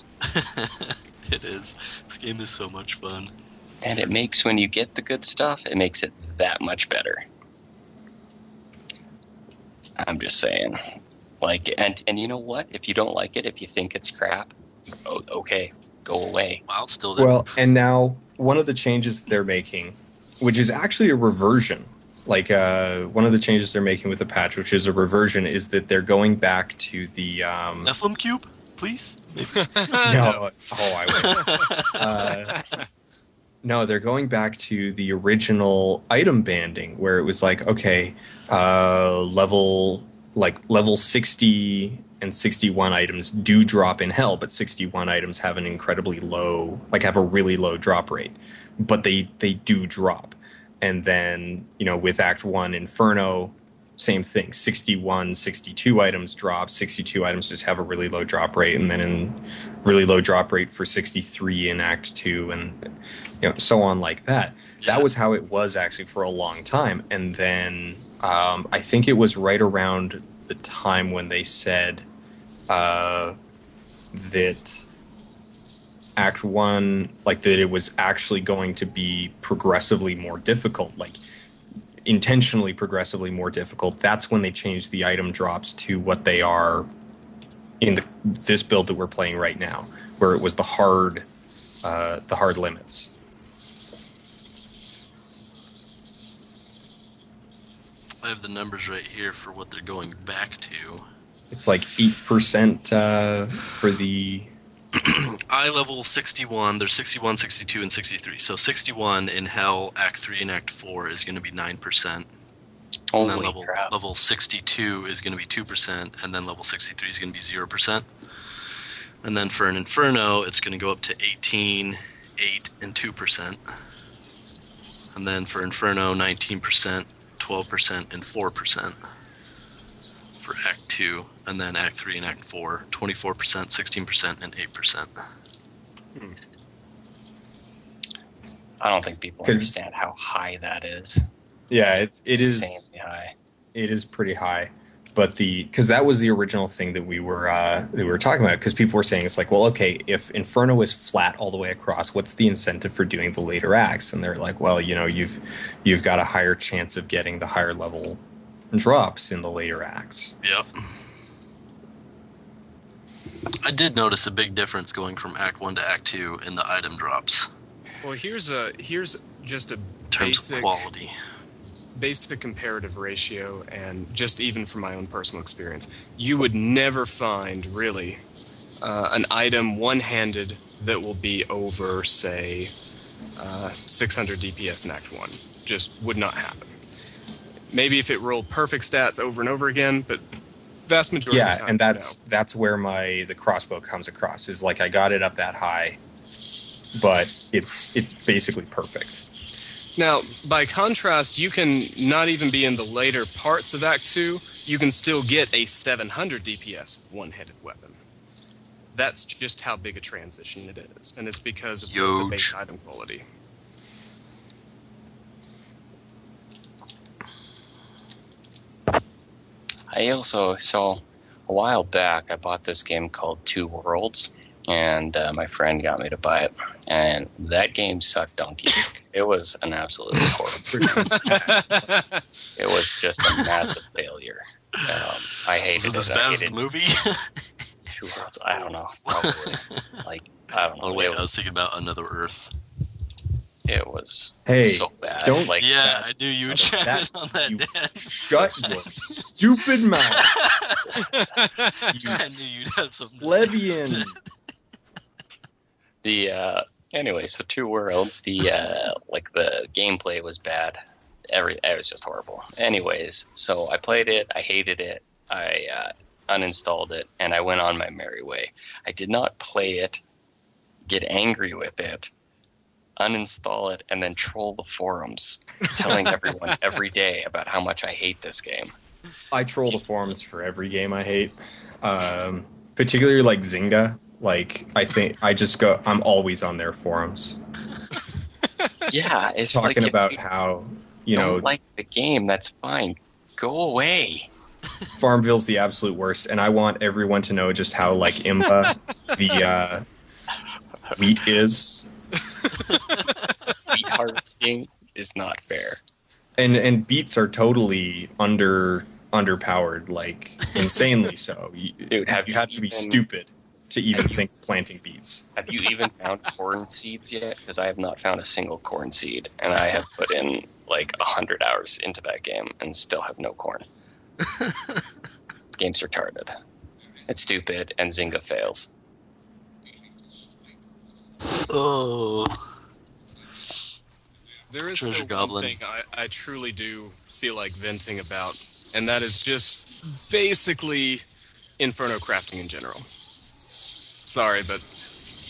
It is. This game is so much fun. And it makes, when you get the good stuff, it makes it that much better. I'm just saying. And you know what? If you don't like it, if you think it's crap, okay, go away. Wow, still there. Well, and now one of the changes they're making, which is actually a reversion, one of the changes they're making with the patch, which is a reversion, is that they're going back to the Nephilim Cube, please? No. I wish. No, they're going back to the original item banding, where it was like, okay, level like level 60 and 61 items do drop in hell, but 61 items have an incredibly low, like have a really low drop rate, but they do drop. And then, with Act 1 Inferno, same thing. 61, 62 items drop. 62 items just have a really low drop rate, and then in really low drop rate for 63 in Act 2, and so on like that. Yeah. That was how it was actually for a long time. And then I think it was right around the time when they said that Act 1, like that it was actually going to be progressively more difficult, like intentionally progressively more difficult. That's when they changed the item drops to what they are in this build that we're playing right now, where it was the hard limits. I have the numbers right here for what they're going back to. It's like 8% for the eye level 61. There's 61, 62, and 63. So 61 in Hell, Act 3 and Act 4 is going to be 9%. And then level 62 is going to be 2%, and then level 63 is going to be 0%. And then for an Inferno, it's going to go up to 18, 8, and 2%. And then for Inferno, 19%, 12%, and 4% for Act 2. And then Act 3 and Act 4, 24%, 16%, and 8%. I don't think people understand how high that is. Yeah, it is insanely high. It is pretty high, but because that was the original thing that we were talking about. Because people were saying it's like, well, okay, if Inferno is flat all the way across, what's the incentive for doing the later acts? And they're like, well, you've got a higher chance of getting the higher level drops in the later acts. Yep. I did notice a big difference going from Act 1 to Act 2 in the item drops. Well, here's just a terms of quality. Basic comparative ratio, and just even from my own personal experience, you would never find really an item one-handed that will be over, say, 600 DPS in Act 1. Just would not happen. Maybe if it rolled perfect stats over and over again, but vast majority of the time, and that's where the crossbow comes across, is like I got it up that high, but it's basically perfect. Now, by contrast, you can not even be in the later parts of Act 2, you can still get a 700 DPS one-handed weapon. That's just how big a transition it is, and it's because of the base item quality. I also saw a while back, I bought this game called Two Worlds, and my friend got me to buy it, and that game sucked donkey dick. It was an absolutely horrible. It was just a massive failure. I hated it. Was it as bad as the movie? Two Worlds, I don't know. Probably. I don't know. Oh wait, I was thinking about Another Earth. It was so bad. Don't I knew you would chat on that, Dad. Shut your stupid mouth. I knew you'd have something. Plebeian. Anyway, so Two Worlds, the gameplay was bad. It was just horrible. Anyways, so I played it, I hated it, I uninstalled it, and I went on my merry way. I did not play it, get angry with it, uninstall it, and then troll the forums, telling everyone every day about how much I hate this game. I troll the forums for every game I hate, particularly like Zynga. Like, I'm always on their forums. Yeah, it's talking about how, don't like the game, that's fine. Go away. Farmville's the absolute worst, and I want everyone to know just how, like, Impa, the wheat is. Wheat harvesting is not fair. And beets are totally underpowered, like, insanely so. Dude, you have to be stupid to even think planting beets. Have you even found corn seeds yet? Because I have not found a single corn seed, and I have put in like 100 hours into that game and still have no corn. Game's retarded. It's stupid, and Zynga fails. Oh. There is Treasure still Goblin. one thing I truly do feel like venting about and that is just basically Inferno crafting in general. Sorry, but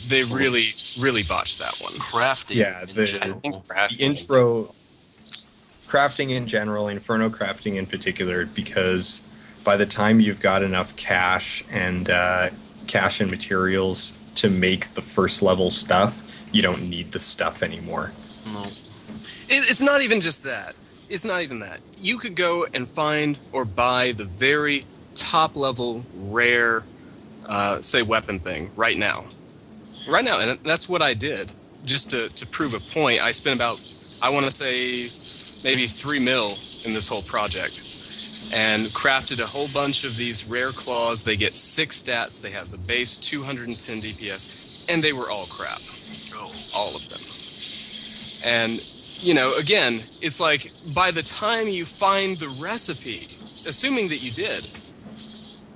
they really, really botched that one. Crafting. Yeah, in the general. intro crafting in general, Inferno crafting in particular, because by the time you've got enough cash and materials to make the first level stuff, you don't need the stuff anymore. No. It's not even just that. It's not even that. You could go and find or buy the very top level rare, say, weapon thing right now. Right now, and that's what I did. Just to prove a point, I spent about, I want to say, maybe $3 million in this whole project. And crafted a whole bunch of these rare claws. They get 6 stats. They have the base 210 DPS. And they were all crap. Oh. All of them. And, you know, again, it's like by the time you find the recipe, assuming that you did,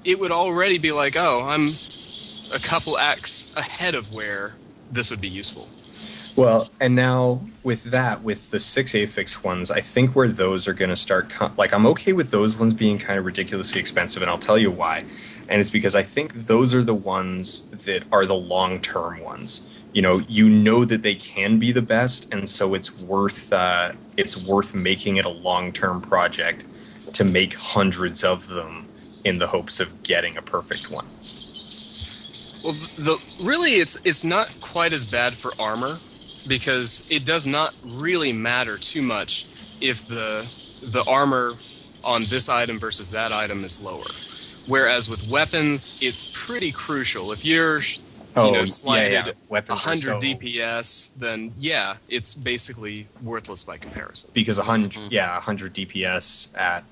it would already be like, oh, I'm a couple acts ahead of where this would be useful. Well, and now with that, with the 6 affix ones, I think where those are going to start, like, I'm okay with those ones being kind of ridiculously expensive, and I'll tell you why. And it's because I think those are the ones that are the long-term ones. You know that they can be the best, and so it's worth making it a long-term project to make hundreds of them in the hopes of getting a perfect one. Well, really, it's not quite as bad for armor, because it does not really matter too much if the armor on this item versus that item is lower. Whereas with weapons, it's pretty crucial. If you're slighted 100 DPS, then yeah, it's basically worthless by comparison. Because 100 DPS at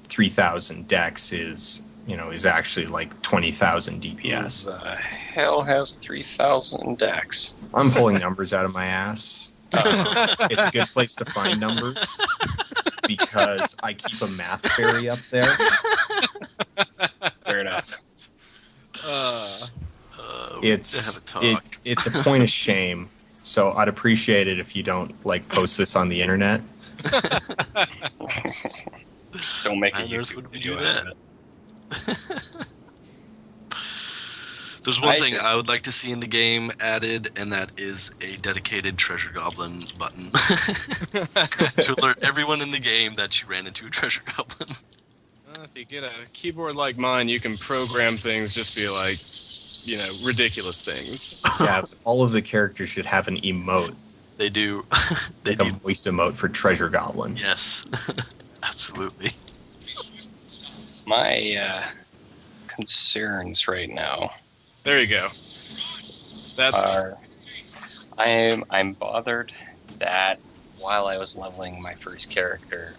3,000 dex is actually like 20,000 DPS. Who the hell has 3,000 dex? I'm pulling numbers out of my ass. It's a good place to find numbers because I keep a math fairy up there. Fair enough. It's a point of shame. So I'd appreciate it if you don't post this on the internet. Don't make Why it on earth YouTube would we video do out that? of it. There's one thing I would like to see in the game added, and that is a dedicated treasure goblin button to alert everyone in the game that you ran into a treasure goblin. If you get a keyboard like mine, you can program things just be like, ridiculous things. Yeah, all of the characters should have an emote. They do. A voice emote for treasure goblin. Yes, absolutely. My concerns right now. There you go. I'm bothered that while I was leveling my first character,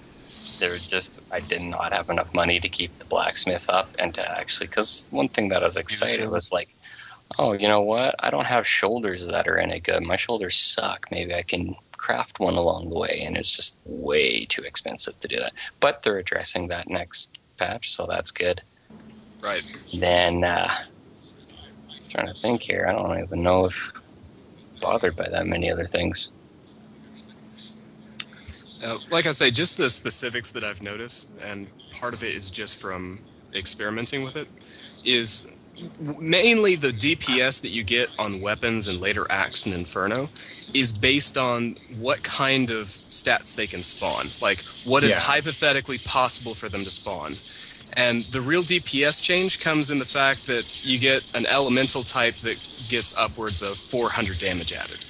I did not have enough money to keep the blacksmith up and to actually, because one thing that I was excited was like, oh, you know what? I don't have shoulders that are any good. My shoulders suck. Maybe I can craft one along the way, and it's just way too expensive to do that. But they're addressing that next patch, so that's good. Right. Then, trying to think here, I don't even know if I'm bothered by that many other things. Like I say, just the specifics that I've noticed, and part of it is just from experimenting with it, is mainly the DPS that you get on weapons and later acts in Inferno is based on what kind of stats they can spawn. Like, what is hypothetically possible for them to spawn. And the real DPS change comes in the fact that you get an elemental type that gets upwards of 400 damage added.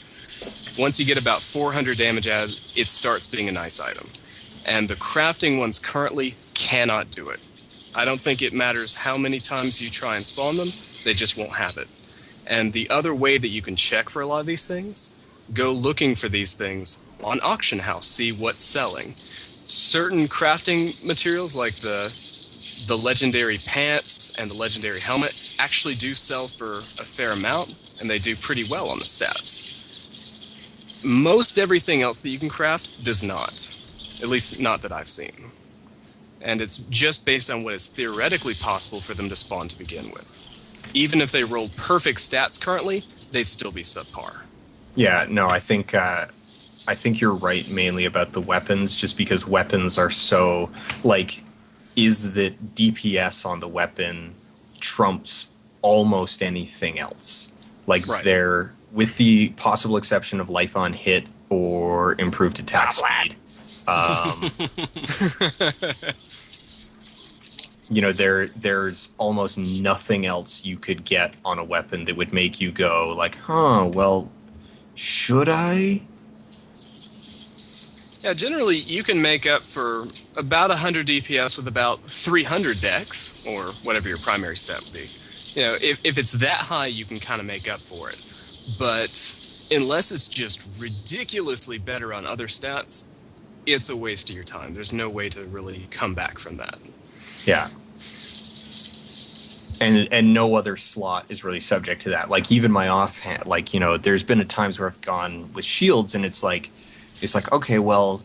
Once you get about 400 damage added, it starts being a nice item. And the crafting ones currently cannot do it. I don't think it matters how many times you try and spawn them, they just won't have it. And the other way that you can check for a lot of these things, go looking for these things on Auction House, see what's selling. Certain crafting materials like the legendary pants and the legendary helmet actually do sell for a fair amount, and they do pretty well on the stats. Most everything else that you can craft does not, at least not that I've seen. And it's just based on what is theoretically possible for them to spawn to begin with. Even if they rolled perfect stats currently, they'd still be subpar. Yeah, no, I think I think you're right mainly about the weapons, just because weapons are so like, is that DPS on the weapon trumps almost anything else. Like Right. they're, with the possible exception of life on hit or improved attack speed. You know, there's almost nothing else you could get on a weapon that would make you go like, huh, well, should I? Yeah, generally you can make up for about 100 DPS with about 300 dex, or whatever your primary stat would be. You know, if it's that high, you can kind of make up for it. But unless it's just ridiculously better on other stats, it's a waste of your time. There's no way to really come back from that. Yeah. And no other slot is really subject to that. Like even my offhand, like, you know, there's been times where I've gone with shields and it's like, okay, well,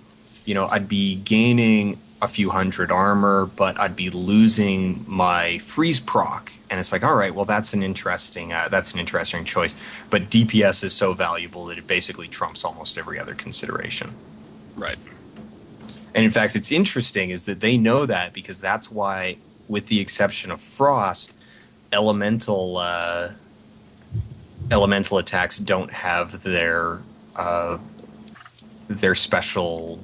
you know, I'd be gaining a few hundred armor, but I'd be losing my freeze proc. And it's like, all right, well, that's an interesting choice. But DPS is so valuable that it basically trumps almost every other consideration. Right. And in fact, it's interesting is that they know that, because that's why, with the exception of Frost, elemental attacks don't have their special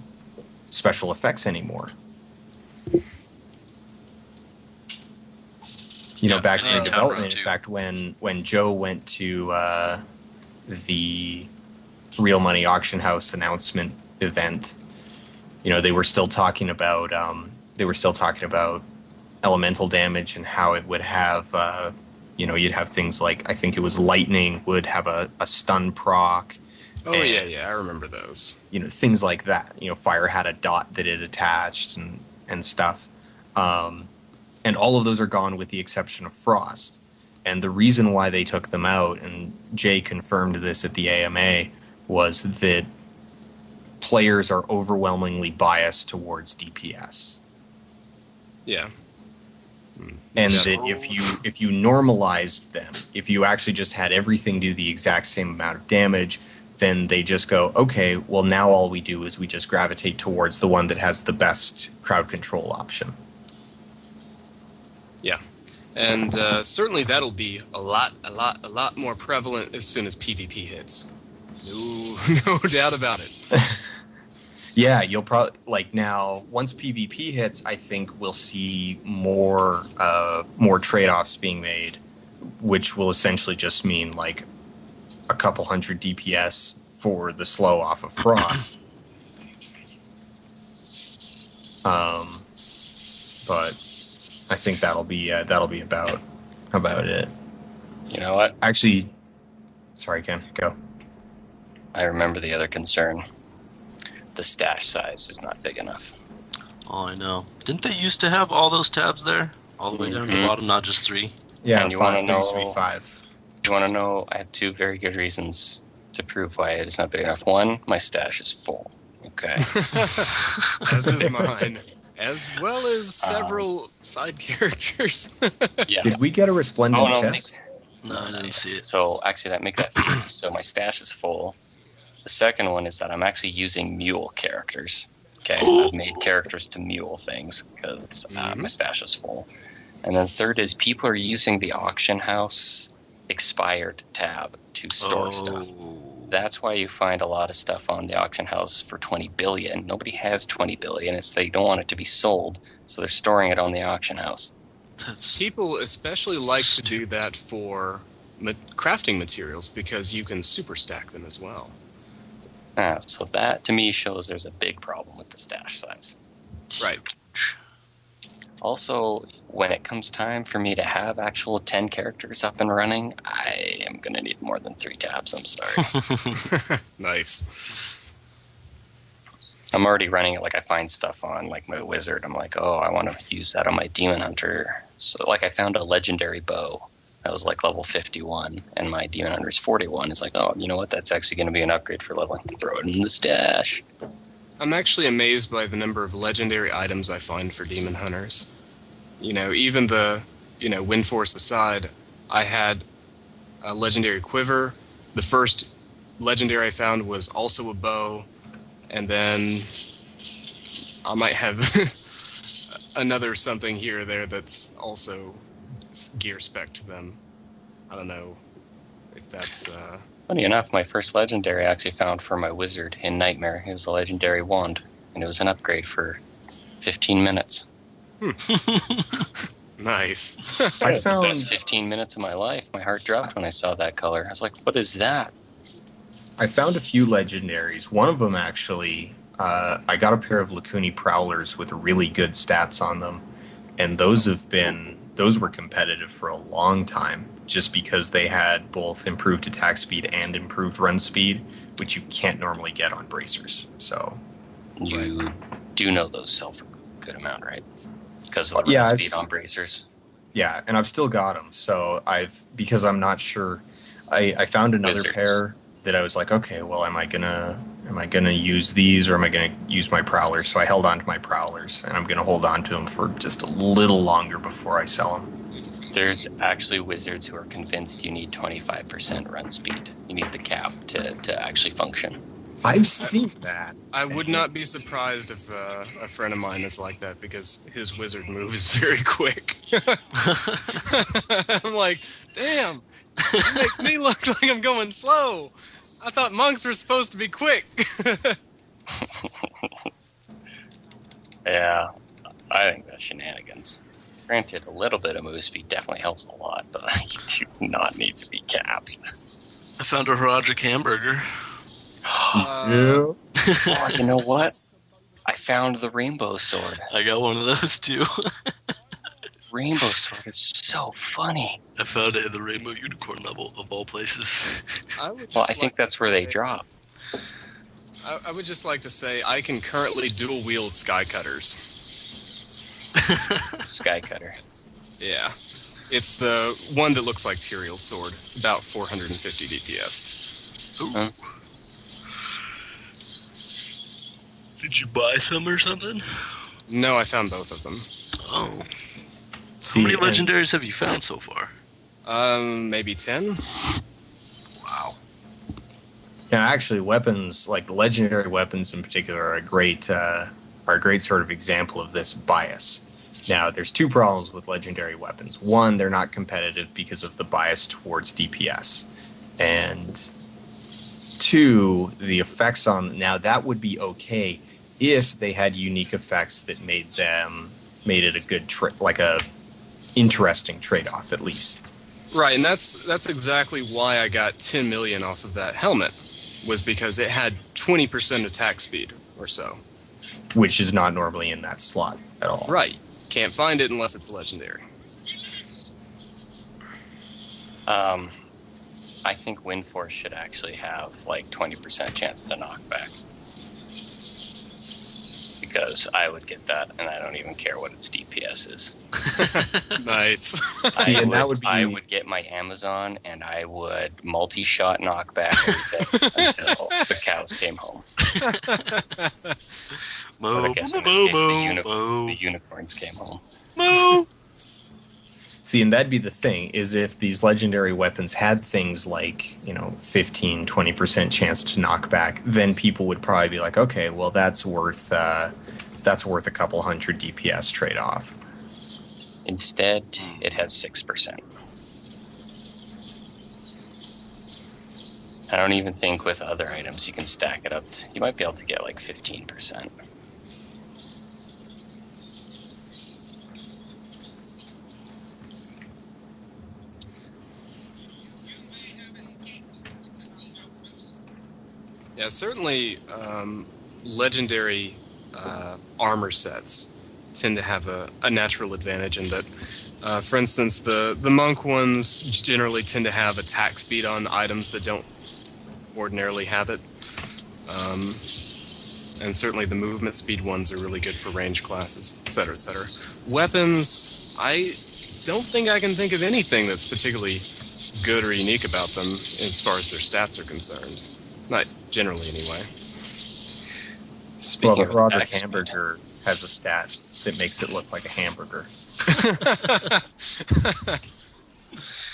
effects anymore. You know, back during development, in fact, when Joe went to the Real Money Auction House announcement event, you know, they were still talking about elemental damage and how it would have, you know, you'd have things like, I think it was lightning would have a stun proc. Oh, and, yeah, I remember those. You know, things like that. You know, fire had a dot that it attached and stuff. And all of those are gone with the exception of Frost. And the reason why they took them out, and Jay confirmed this at the AMA, was that players are overwhelmingly biased towards DPS. Yeah. And that if you normalized them, if you actually just had everything do the exact same amount of damage, then they just go, okay, well, now all we do is we just gravitate towards the one that has the best crowd control option. Yeah. And certainly that'll be a lot more prevalent as soon as PvP hits. No doubt about it. Yeah, you'll probably, like, now once PvP hits, I think we'll see more trade-offs being made, which will essentially just mean like a couple hundred DPS for the slow off of Frost. But I think that'll be about it. You know what? Actually, sorry, Ken, go. I remember the other concern. The stash size is not big enough. Oh, I know. Didn't they used to have all those tabs there? All the way down to the bottom, not just 3? Yeah, and you want to know? Used to be 5. Do you want to know? I have 2 very good reasons to prove why it is not big enough. One, my stash is full. Okay. As is mine. As well as several side characters. Yeah. Did we get a resplendent chest? No, I didn't see it. So actually, that make that 3. So my stash is full. The second one is that I'm actually using mule characters. Okay, I've made characters to mule things because my stash is full. And then third is people are using the auction house expired tab to store stuff. That's why you find a lot of stuff on the auction house for 20 billion. Nobody has 20 billion. It's they don't want it to be sold, so they're storing it on the auction house. People especially like to do that for crafting materials because you can super stack them as well. So that, to me, shows there's a big problem with the stash size. Right. Also, when it comes time for me to have actual 10 characters up and running, I am going to need more than 3 tabs, I'm sorry. Nice. I'm already running it, like I find stuff on like my wizard. I'm like, oh, I want to use that on my demon hunter. So like I found a legendary bow that was like level 51, and my demon hunter is 41. It's like, oh, you know what? That's actually going to be an upgrade for leveling. Throw it in the stash. I'm actually amazed by the number of legendary items I find for demon hunters. You know, even the, wind force aside, I had a legendary quiver. The first legendary I found was also a bow. And then I might have another something here or there that's also gear spec to them. I don't know if that's... Funny enough, my first legendary I actually found for my wizard in Nightmare. It was a legendary wand, and it was an upgrade for 15 minutes. Nice. I found About 15 minutes of my life. My heart dropped when I saw that color. I was like, what is that? I found a few legendaries. One of them actually, I got a pair of Lacuni Prowlers with really good stats on them, and those were competitive for a long time, just because they had both improved attack speed and improved run speed, which you can't normally get on bracers. So You do know those sell for a good amount, right? Because of the run speed on bracers. Yeah, and I've still got them. So because I'm not sure, I found another pair that I was like, okay, well, am I gonna use these, or am I gonna use my Prowlers? So I held on to my Prowlers, and I'm gonna hold on to them for just a little longer before I sell them. There's actually wizards who are convinced you need 25% run speed. You need the cap to actually function. I've seen that. I would not be surprised if a friend of mine is like that, because his wizard move is very quick. I'm like, damn, it makes me look like I'm going slow. I thought monks were supposed to be quick. Yeah, I think that's shenanigans. Granted, a little bit of move speed definitely helps a lot, but you do not need to be capped. I found a Herodic hamburger. Oh, you know what? I found the rainbow sword. I got one of those too. Rainbow sword is so funny. I found it in the rainbow unicorn level of all places. I think that's where they drop. I would just like to say I can currently dual wield Sky Cutters. Sky Cutter. Yeah. It's the one that looks like Tyrael's sword. It's about 450 DPS. Ooh. Huh? Did you buy some or something? No, I found both of them. Oh. How many legendaries have you found so far? Maybe 10? Wow. Yeah, actually, weapons, like the legendary weapons in particular, are a great sort of example of this bias. Now, there's two problems with legendary weapons. One, they're not competitive because of the bias towards DPS. And two, the effects on... Now, that would be okay if they had unique effects that made it a good like a interesting trade-off, at least. Right, and that's exactly why I got 10 million off of that helmet, was because it had 20% attack speed or so. Which is not normally in that slot at all. Right. Can't find it unless it's legendary. I think Wind Force should actually have like 20% chance to knock back. Because I would get that, and I don't even care what its DPS is. Nice. I would get my Amazon, and I would multi-shot knockback until the cows came home. The unicorns came home. Moo! See, and that'd be the thing, is if these legendary weapons had things like, 15, 20% chance to knock back, then people would probably be like, okay, well, that's worth a couple hundred DPS trade-off. Instead, it has 6%. I don't even think with other items you can stack it up. You might be able to get like 15%. Yeah, certainly legendary armor sets tend to have a natural advantage in that. For instance, the monk ones generally tend to have attack speed on items that don't ordinarily have it. And certainly the movement speed ones are really good for range classes, etc., etc. Weapons, I don't think I can think of anything that's particularly good or unique about them as far as their stats are concerned. Not generally, anyway. Well, the Roderick hamburger has a stat that makes it look like a hamburger.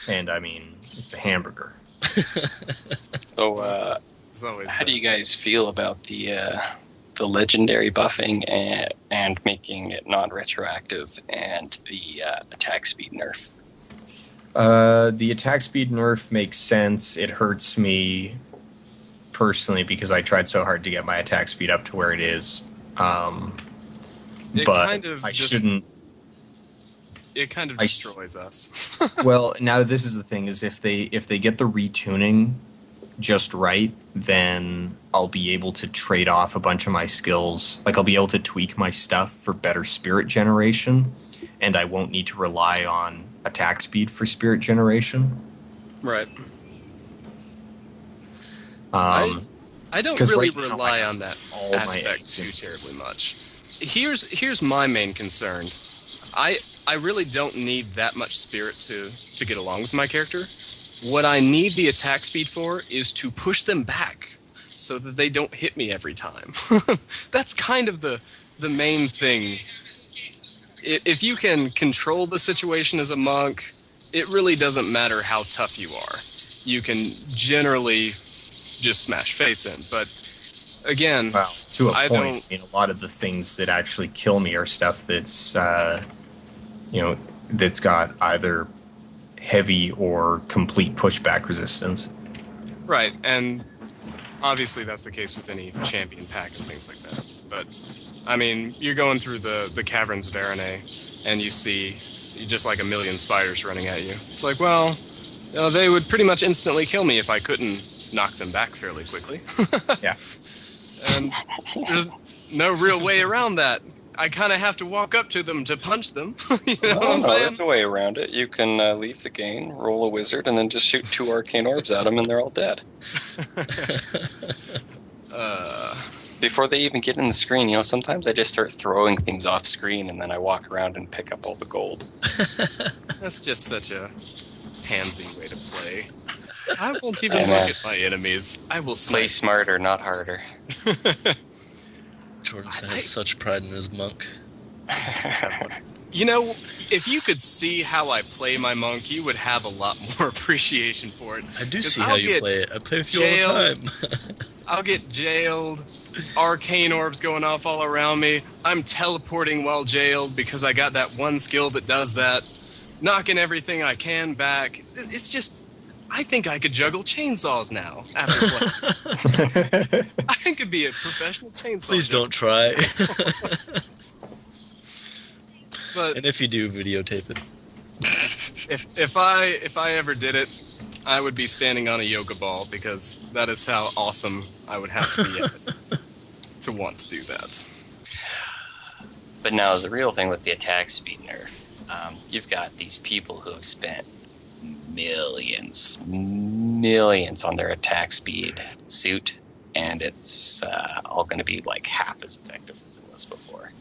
And, I mean, it's a hamburger. So, It's always how do you guys feel about the the legendary buffing and making it non-retroactive, and the attack speed nerf. The attack speed nerf makes sense. It hurts me personally because I tried so hard to get my attack speed up to where it is. But I shouldn't. It kind of destroys us. Well, now this is the thing: is if they get the retuning just right, then I'll be able to trade off a bunch of my skills. Like I'll be able to tweak my stuff for better spirit generation, and I won't need to rely on attack speed for spirit generation. Right. I don't really rely on that aspect too terribly much. Here's my main concern. I really don't need that much spirit to get along with my character. What I need the attack speed for is to push them back so that they don't hit me every time. That's kind of the main thing. If you can control the situation as a monk, it really doesn't matter how tough you are. You can generally just smash face in. But again, well, to a point, a lot of the things that actually kill me are stuff that's that's got either heavy or complete pushback resistance. Right, and obviously that's the case with any champion pack and things like that. But I mean, you're going through the caverns of Arane, and you see just like a million spiders running at you. It's like, well, they would pretty much instantly kill me if I couldn't knock them back fairly quickly. Yeah. And there's no real way around that. I kind of have to walk up to them to punch them. You know what I'm saying? There's a way around it. You can leave the game, roll a wizard, and then just shoot 2 arcane orbs at them, and they're all dead. Before they even get in the screen, sometimes I just start throwing things off screen, and then I walk around and pick up all the gold. That's just such a pansy way to play. I won't even look at my enemies. I will play smarter, not harder. Jordan has such pride in his monk. If you could see how I play my monk, you would have a lot more appreciation for it. I do see how you play it. I play with you all the time. I'll get jailed. Arcane orbs going off all around me. I'm teleporting while jailed because I got that one skill that does that. Knocking everything I can back. It's just... I think I could juggle chainsaws now after playing. I could be a professional chainsaw. Please don't try. But and if you do, videotape it. If I ever did it, I would be standing on a yoga ball because that is how awesome I would have to be at it to want to do that. But now the real thing with the attack speed nerf, you've got these people who have spent millions on their attack speed suit, and it's all going to be like half as effective as it was before.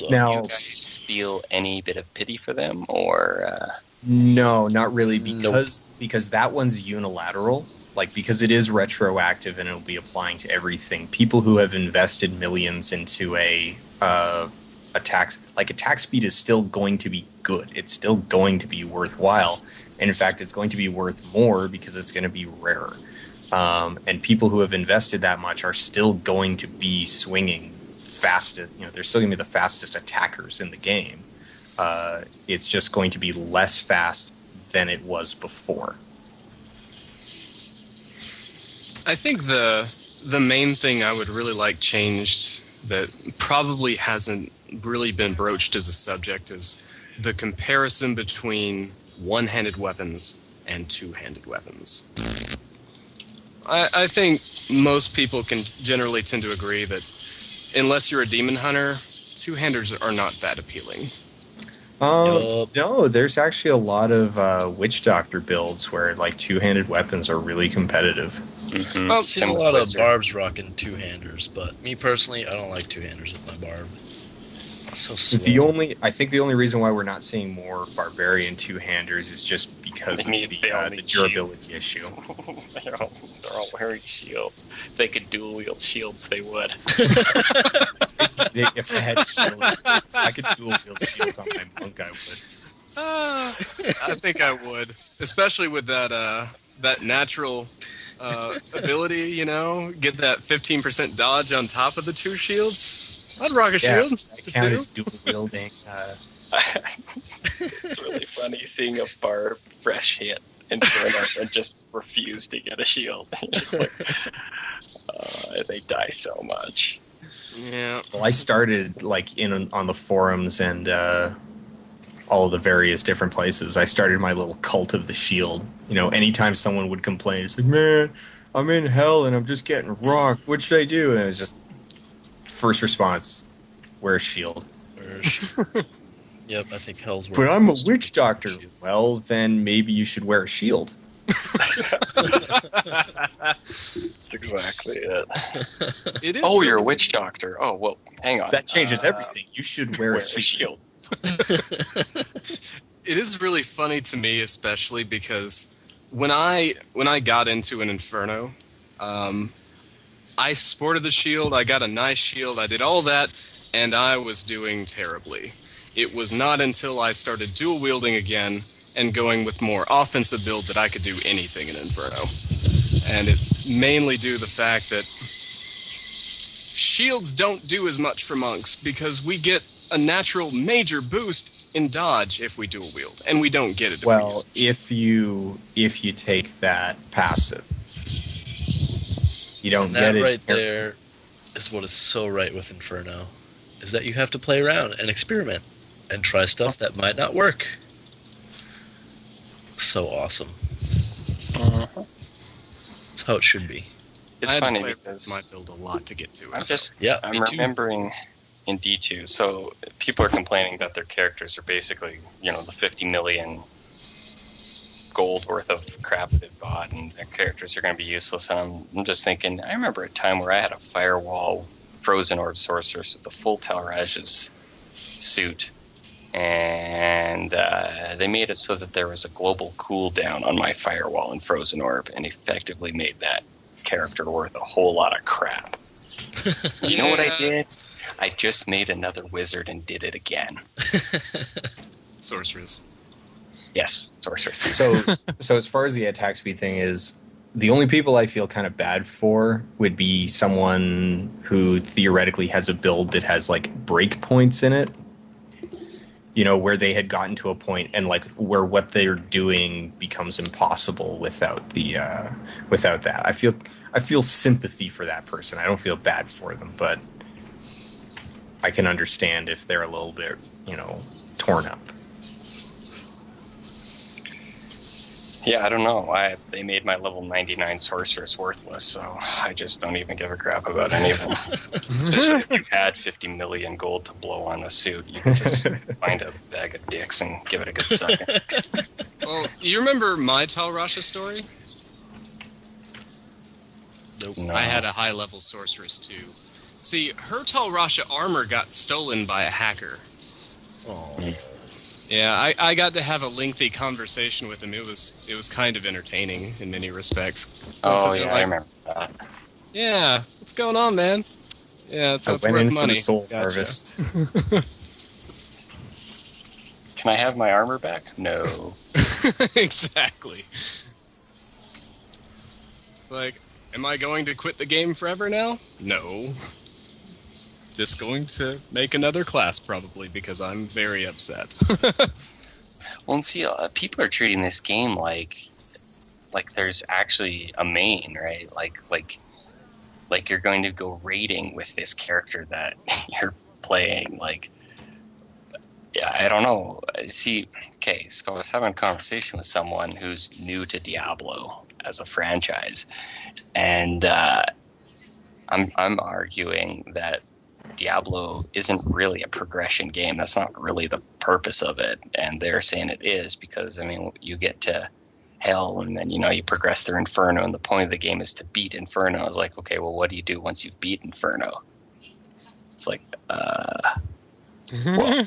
Now, do you guys feel any bit of pity for them, or no, not really, because that one's unilateral. Like, because it is retroactive and it'll be applying to everything. People who have invested millions into attack speed is still going to be good. It's still going to be worthwhile. And in fact, it's going to be worth more because it's going to be rarer. And people who have invested that much are still going to be swinging fastest. They're still going to be the fastest attackers in the game. It's just going to be less fast than it was before. I think the main thing I would really like changed that probably hasn't really been broached as a subject is the comparison between one-handed weapons and two-handed weapons. I think most people can generally tend to agree that unless you're a demon hunter, two-handers are not that appealing. No, there's actually a lot of witch doctor builds where like two-handed weapons are really competitive. Mm-hmm. I've seen a lot of barbs rocking two-handers, but me personally, I don't like two-handers with my barb. It's so slow. I think the only reason why we're not seeing more barbarian two-handers is just because of the durability issue. They're all wearing shields. If they could dual wield shields, they would. If I had shields, I could dual wield shields on my monk, I would. I think I would, especially with that natural ability, get that 15% dodge on top of the 2 shields. I'd rock a shield. That count as dual wielding. It's really funny seeing a barb fresh hit Inferno and just refuse to get a shield. It's like, they die so much. Yeah. Well, I started like on the forums and all of the various different places. I started my little cult of the shield. Anytime someone would complain, it's like, man, I'm in hell and I'm just getting rocked. What should I do? And it was just first response, wear a shield. Yep, I think hell's worth. But I'm a witch doctor. Well, then maybe you should wear a shield. That's exactly it. It is Oh, you're a witch doctor. Oh, well, hang on. That changes everything. You should wear a shield. It is really funny to me, especially because when I got into an Inferno, I sported the shield. I got a nice shield. I did all that, and I was doing terribly. It was not until I started dual wielding again and going with more offensive build that I could do anything in Inferno. And it's mainly due to the fact that shields don't do as much for monks because we get a natural major boost in dodge if we dual wield, and we don't get it. Well, if you take that passive, you don't get it. That right there is what is so right with Inferno, is that you have to play around and experiment and try stuff that might not work. So awesome. That's how it should be. It's funny because my build a lot to get to it. I'm remembering in D2. So people are complaining that their characters are basically, the 50 million gold worth of crap they've bought, and their characters are going to be useless. And I'm just thinking, I remember a time where I had a Firewall Frozen Orb Sorceress with the full Talrage's suit, and they made it so that there was a global cooldown on my Firewall and Frozen Orb, and effectively made that character worth a whole lot of crap. You know what I did? I just made another wizard and did it again. Sorceress. Yes, sorceress. So as far as the attack speed thing is, the only people I feel kind of bad for would be someone who theoretically has a build that has like break points in it. Where they had gotten to a point and like where what they're doing becomes impossible without that. I feel sympathy for that person. I don't feel bad for them, but I can understand if they're a little bit, torn up. Yeah, I don't know. They made my level 99 sorceress worthless, so I just don't even give a crap about any of them. Especially if you had 50 million gold to blow on a suit, you can just find a bag of dicks and give it a good suck. Well, you remember my Talrasha story? Nope. No. I had a high-level sorceress, too. See, her Talrasha armor got stolen by a hacker. Oh. Yeah, I got to have a lengthy conversation with him. It was kind of entertaining in many respects. Oh, yeah, I remember that. Yeah, what's going on, man? Yeah, that's went worth in money. for the soul Gotcha. harvest. Can I have my armor back? No. Exactly. It's like, am I going to quit the game forever now? No. Just going to make another class probably because I'm very upset. Well, and see, people are treating this game like there's actually a main, right? Like you're going to go raiding with this character that you're playing. Like, yeah, I don't know. See, okay, so I was having a conversation with someone who's new to Diablo as a franchise, and I'm arguing that Diablo isn't really a progression game. That's not really the purpose of it. And they're saying it is because, you get to hell and then, you progress through Inferno, and the point of the game is to beat Inferno. I was like, okay, well, what do you do once you've beat Inferno? It's like, well,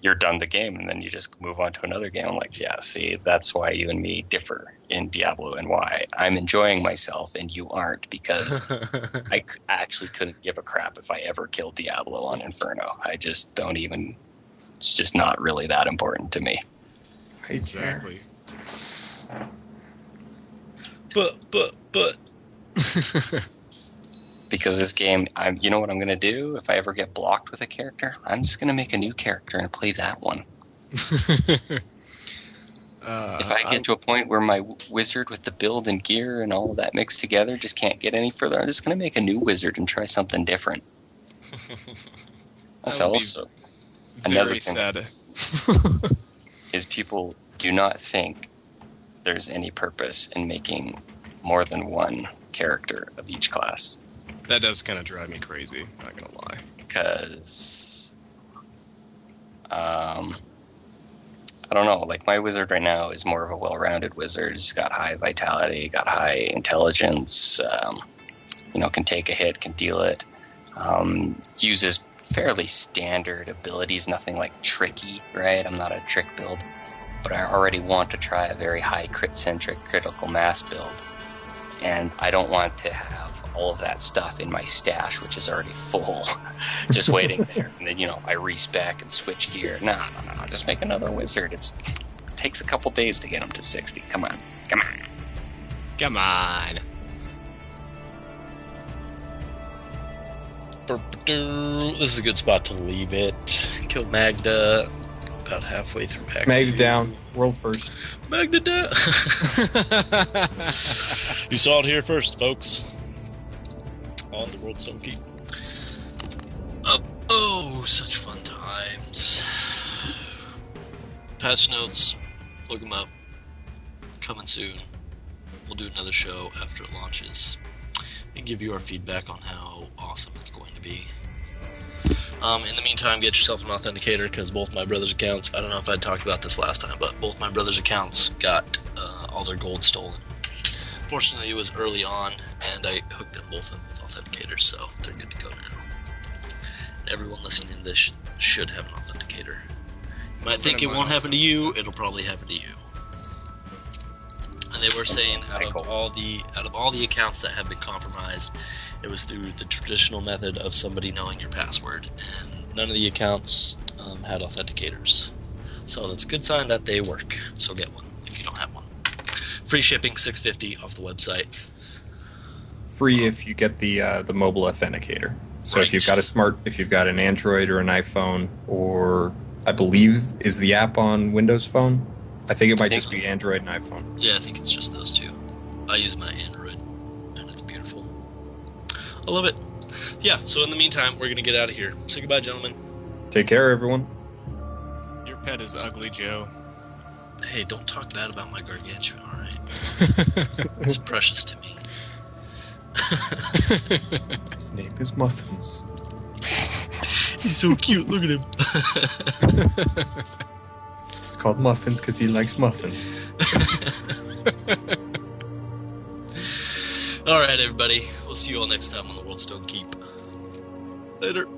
you're done the game, and then you just move on to another game. I'm like, yeah, see, that's why you and me differ in Diablo, and why I'm enjoying myself and you aren't, because I actually couldn't give a crap if I ever killed Diablo on Inferno. I just don't even, it's just not really that important to me. Exactly. But Because this game, you know what I'm going to do? If I ever get blocked with a character, I'm just going to make a new character and play that one. If I get to a point where my wizard with the build and gear and all of that mixed together just can't get any further, I'm just going to make a new wizard and try something different. That's also another thing. Sad. Is people do not think there's any purpose in making more than one character of each class. That does kind of drive me crazy, not gonna lie. Because, I don't know, like my wizard right now is more of a well-rounded wizard. He's got high vitality, got high intelligence, can take a hit, can deal it, uses fairly standard abilities, nothing like tricky, right? I'm not a trick build, but I already want to try a very high crit-centric critical mass build. And I don't want to have all of that stuff in my stash, which is already full, just waiting there. And then, I respec and switch gear. No, just make another wizard. It takes a couple days to get them to 60. Come on. This is a good spot to leave it. Kill Magda about halfway through pack. Magda down. World first. Magda down. You saw it here first, folks. On the World Stone Keep. Oh, such fun times. Patch notes. Look them up. Coming soon. We'll do another show after it launches and give you our feedback on how awesome it's going to be. In the meantime, get yourself an authenticator, because both my brother's accounts, I don't know if I talked about this last time, but both my brother's accounts got all their gold stolen. Fortunately, it was early on, and I hooked them both up with authenticators, so they're good to go now. And everyone listening to this should have an authenticator. You might think it won't happen to you, it'll probably happen to you. And they were saying out of all the accounts that have been compromised, it was through the traditional method of somebody knowing your password, and none of the accounts had authenticators. So that's a good sign that they work. So get one if you don't have one. Free shipping, $6.50 off the website. Free if you get the mobile authenticator. So Right. if you've got an Android or an iPhone, or I believe is the app on Windows Phone. I think it might just be Android and iPhone. Yeah, I think it's just those two. I use my Android, and it's beautiful. I love it. Yeah, so in the meantime, we're going to get out of here. Say goodbye, gentlemen. Take care, everyone. Your pet is ugly, Joe. Hey, don't talk bad about my gargantuan, alright? It's precious to me. His name is Muffins. He's so cute, look at him. It's called Muffins because he likes muffins. Alright, everybody. We'll see you all next time on the World Stone Keep. Later.